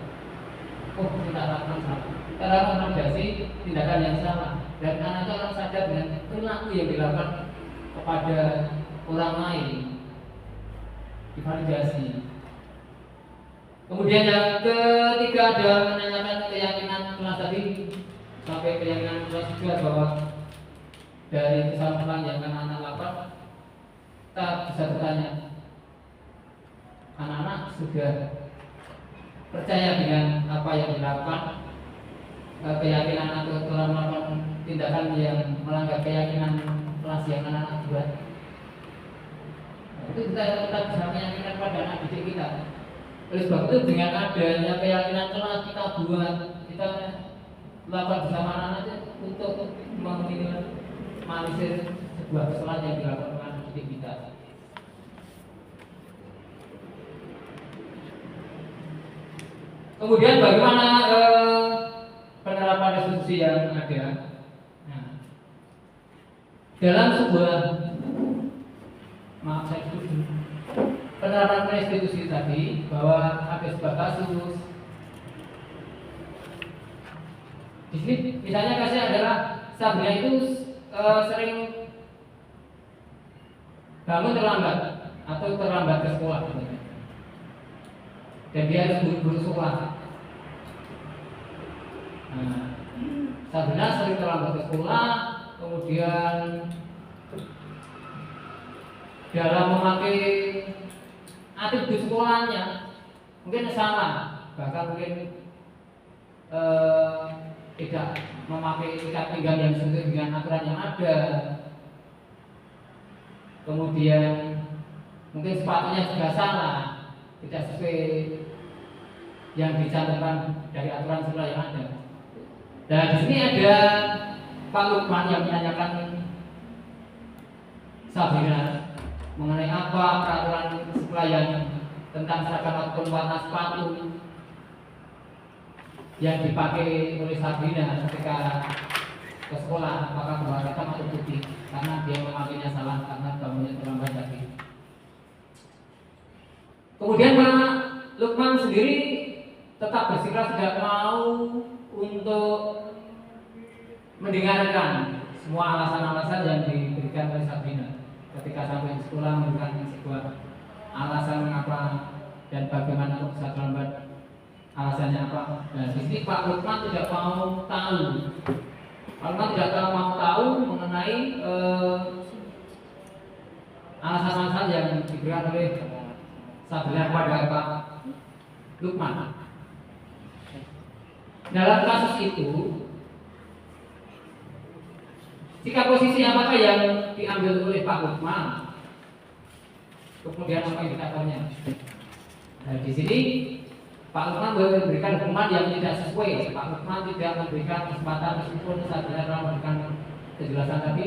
oh kita lakukan salah, kita lakukan validasi tindakan yang salah, dan anak itu harus sadar dengan perilaku yang dilakukan kepada orang lain, divalidasi. Kemudian yang ketiga ada menanyakan keyakinan kelas tadi sampai keyakinan kelas juga bahwa dari kesalahan yang anak-anak lakukan, kita bisa bertanya, anak-anak sudah percaya dengan apa yang dilakukan, keyakinan atau telah melakukan tindakan yang melanggar keyakinan kelas yang anak-anak buat. Itu kita bisa meyakinkan pada anak didik kita. Oleh sebab itu dengan adanya keyakinan kelas kita buat, kita lakukan bersama anak-anak untuk meminimalisir sebuah kesalahan yang dilakukan oleh anak didik kita. Kemudian bagaimana penerapan restitusi yang ada? Nah, dalam sebuah penerapan restitusi tadi bahwa ada sebuah kasus. Di sini misalnya kasusnya adalah Sabrina itu sering bangun terlambat atau terlambat ke sekolah, dan dia harus buru-buru sekolah. Nah, Sabrina sering terlambat ke sekolah, kemudian dalam memakai atribut sekolahnya mungkin salah, bahkan mungkin tidak memakai ikat pinggang yang sesuai dengan aturan yang ada. Kemudian mungkin sepatunya juga salah, tidak sesuai yang dicantumkan dari aturan sekolah yang ada. Dan di sini ada Pak Lukman yang menanyakan Sabrina mengenai apa peraturan sekolah yang tentang seragam ataupun warna sepatu yang dipakai oleh Sabrina ketika ke sekolah, apakah berwarna hitam atau putih, karena dia memakainya salah karena bangunnya terlambat tadi. Kemudian Pak Lukman sendiri tetap bersikeras tidak mau untuk mendengarkan semua alasan-alasan yang diberikan oleh Sabrina ketika sampai di sekolah, memberikan sebuah alasan mengapa dan bagaimana kok bisa terlambat, alasannya apa. Nah, di sini Pak Lukman tidak mau tahu Kalau tidak mau tahu mengenai alasan-alasan yang diberikan oleh Sabrina kepada Pak Lukman. Dalam kasus itu, sikap posisi apakah yang diambil oleh Pak Lukman? Kemudian apa indikatornya? Nah, di sini Pak Lukman memberikan hukuman yang tidak sesuai. Pak Lukman tidak memberikan kesempatan meskipun Sabrina telah memberikan kejelasan tadi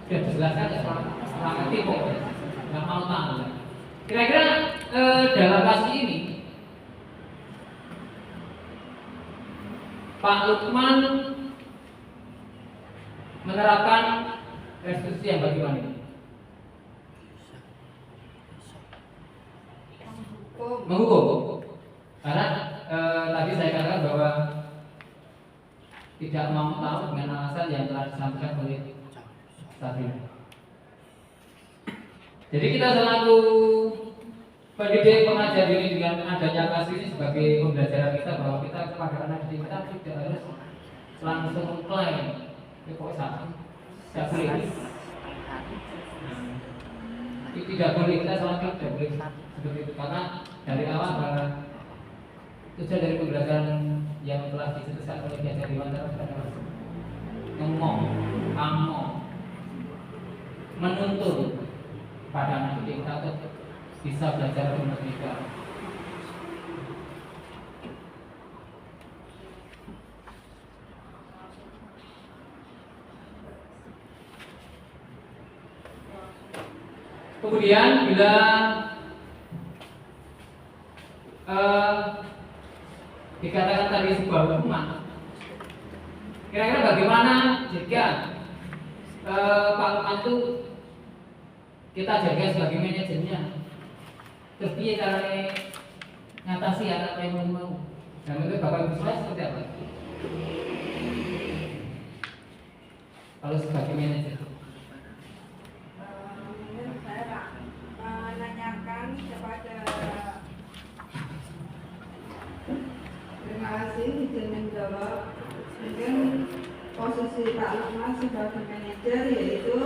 sudah dijelaskan ya orang ngerti kok, nggak mau tahu. Kira-kira dalam kasus ini Pak Lukman menerapkan restitusi yang bagaimana? Menghukum. Karena tadi saya katakan bahwa tidak mau tahu dengan alasan yang telah disampaikan oleh Sabrina. Jadi kita selaku pendidik pengajar ini dengan adanya kasus ini sebagai pembelajaran kita bahwa kita kepada anak didik kita tidak harus langsung klaim. Kok salah? Tidak boleh. Tidak boleh, kita selalu tidak boleh seperti itu karena dari awal bahwa tujuan dari pembelajaran yang telah dicetuskan oleh Kiai Dewantara adalah ngomong, menuntun pada anak didik kita untuk bisa belajar merdeka. Kemudian bila dikatakan tadi sebuah hukuman, kira-kira bagaimana jika Pak Lukman itu kita jaga sebagai manajernya, terus dia caranya ngatasi anak yang mau, dan itu Bapak Ibu seperti apa? Kalau sebagai manajer? Saya menanyakan kepada, terima kasih izin menjawab. Mungkin posisi Pak Lukman sebagai manajer yaitu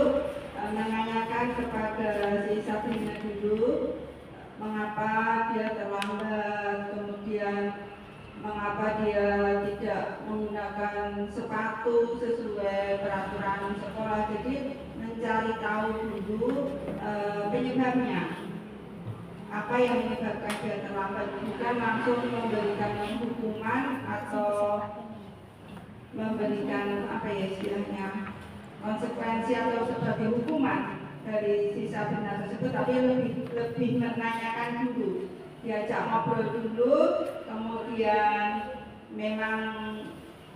menanyakan kepada si Sabrina dulu mengapa dia terlambat, kemudian mengapa dia tidak menggunakan sepatu sesuai peraturan sekolah. Jadi mencari tahu dulu penyebabnya, apa yang menyebabkan dia terlambat, bukan langsung memberikan hukuman atau memberikan apa ya istilahnya konsekuensi atau sebagai hukuman dari si Sabrina tersebut, tapi lebih menanyakan dulu, diajak ngobrol dulu, kemudian memang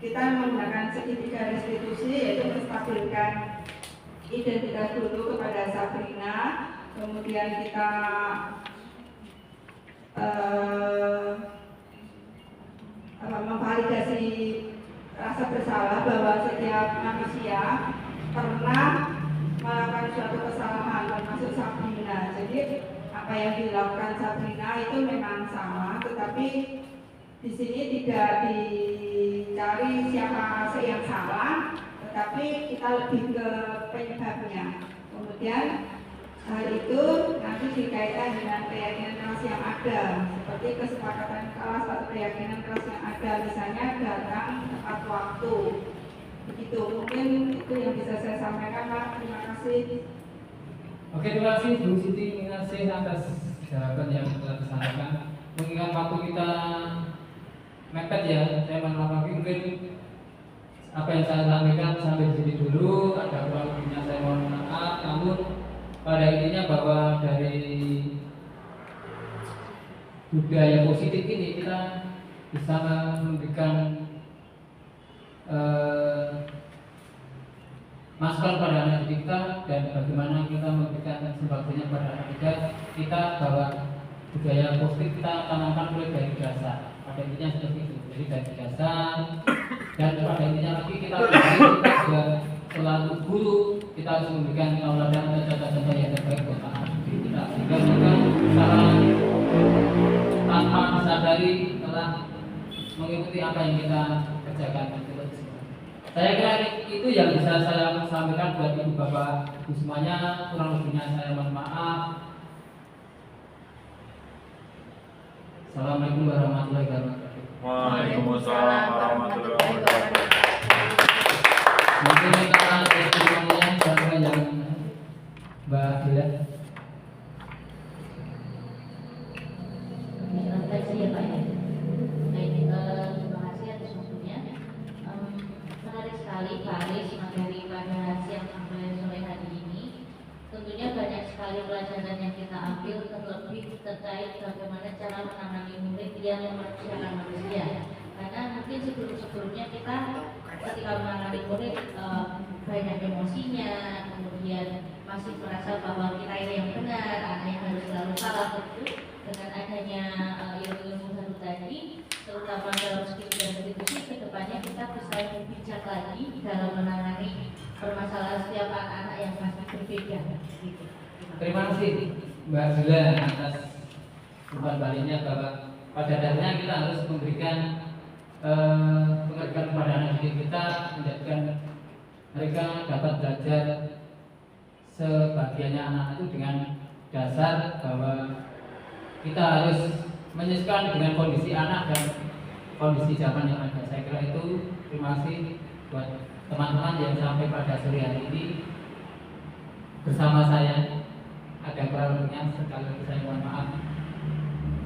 kita menggunakan segitiga restitusi yaitu menstabilkan identitas dulu kepada Sabrina, kemudian kita memvalidasi rasa bersalah bahwa setiap manusia pernah melakukan suatu kesalahan termasuk Sabrina. Jadi apa yang dilakukan Sabrina itu memang salah, tetapi di sini tidak dicari siapa yang salah, tetapi kita lebih ke penyebabnya. Kemudian hal itu nanti dikaitkan dengan keyakinan keras yang ada, seperti kesepakatan kelas atau keyakinan keras yang ada, misalnya datang tepat waktu. Begitu, mungkin itu yang bisa saya sampaikan, Pak. Terima kasih. Oke, terima kasih Bu Siti Minasih atas jawaban yang telah disampaikan. Mengingat waktu kita mepet ya, saya mengulangi mungkin apa yang saya sampaikan sampai di sini dulu. Ada kurang lebihnya saya mohon maaf, namun pada intinya bahwa dari budaya positif ini kita bisa memberikan masukan pada anak didik kita dan bagaimana kita memberikan sebagainya pada anak didik kita bahwa budaya positif kita tanamkan mulai dari dasar. Pada intinya seperti itu. Jadi dari dasar dan pada intinya lagi kita juga selalu guru, kita harus memberikan tauladan dan contoh-contoh yang terbaik buat anak didik kita sehingga mereka secara tanpa disadari telah mengikuti apa yang kita kerjakan. Saya kira itu yang bisa saya sampaikan buat ibu bapak ibu semuanya. Kurang lebihnya saya mohon maaf. Assalamualaikum warahmatullahi wabarakatuh. Waalaikumsalam warahmatullahi wabarakatuh. Mungkin kita testimoninya sampai yang Mbak Dila. Terima kasih ya Pak ya. Baik, terima kasih atas waktunya. Menarik sekali Pak Aris materi pada siang sampai sore hari ini. Tentunya banyak sekali pelajaran yang kita ambil, terlebih terkait bagaimana cara menangani murid yang memanusiakan manusia. Karena mungkin sebelumnya kita ketika menangani murid banyak emosinya, kemudian masih merasa bahwa kita ini yang benar, anak yang harus selalu salah. Begitu dengan adanya ilmu baru tadi, terutama dalam skill dan restitusi, kedepannya kita bisa lebih bijak lagi dalam menangani permasalahan setiap anak-anak yang masih berbeda. Gitu. Terima kasih Mbak Dila atas umpan baliknya bahwa pada dasarnya kita harus memberikan pengertian kepada anak didik kita, menjadikan mereka dapat belajar sebagiannya anak itu dengan dasar bahwa kita harus menyesuaikan dengan kondisi anak dan kondisi zaman yang ada. Saya kira itu. Terima kasih buat teman-teman yang sampai pada sore hari ini bersama saya. Ada kurang lebihnya, sekali lagi saya mohon maaf.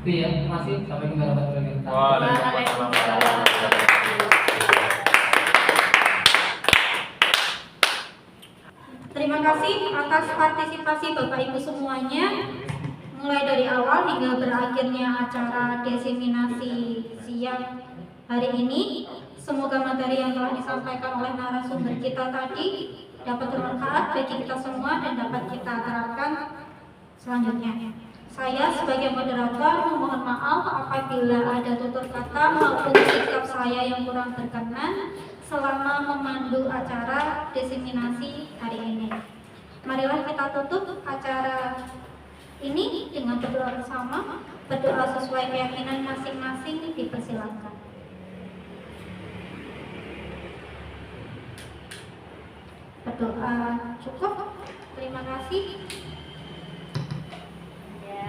Itu ya, terima kasih. Sampai jumpa warahmatullahi wabarakatuh. Waalaikumsalam warahmatullahi wabarakatuh. Terima kasih atas partisipasi Bapak Ibu semuanya, mulai dari awal hingga berakhirnya acara diseminasi siang hari ini. Semoga materi yang telah disampaikan oleh narasumber kita tadi dapat bermanfaat bagi kita semua dan dapat kita terapkan selanjutnya. Saya sebagai moderator memohon maaf apabila ada tutur kata maupun sikap saya yang kurang berkenan selama memandu acara diseminasi hari ini. Marilah kita tutup acara ini dengan berdoa bersama. Berdoa sesuai keyakinan masing-masing, dipersilakan. Berdoa cukup. Terima kasih.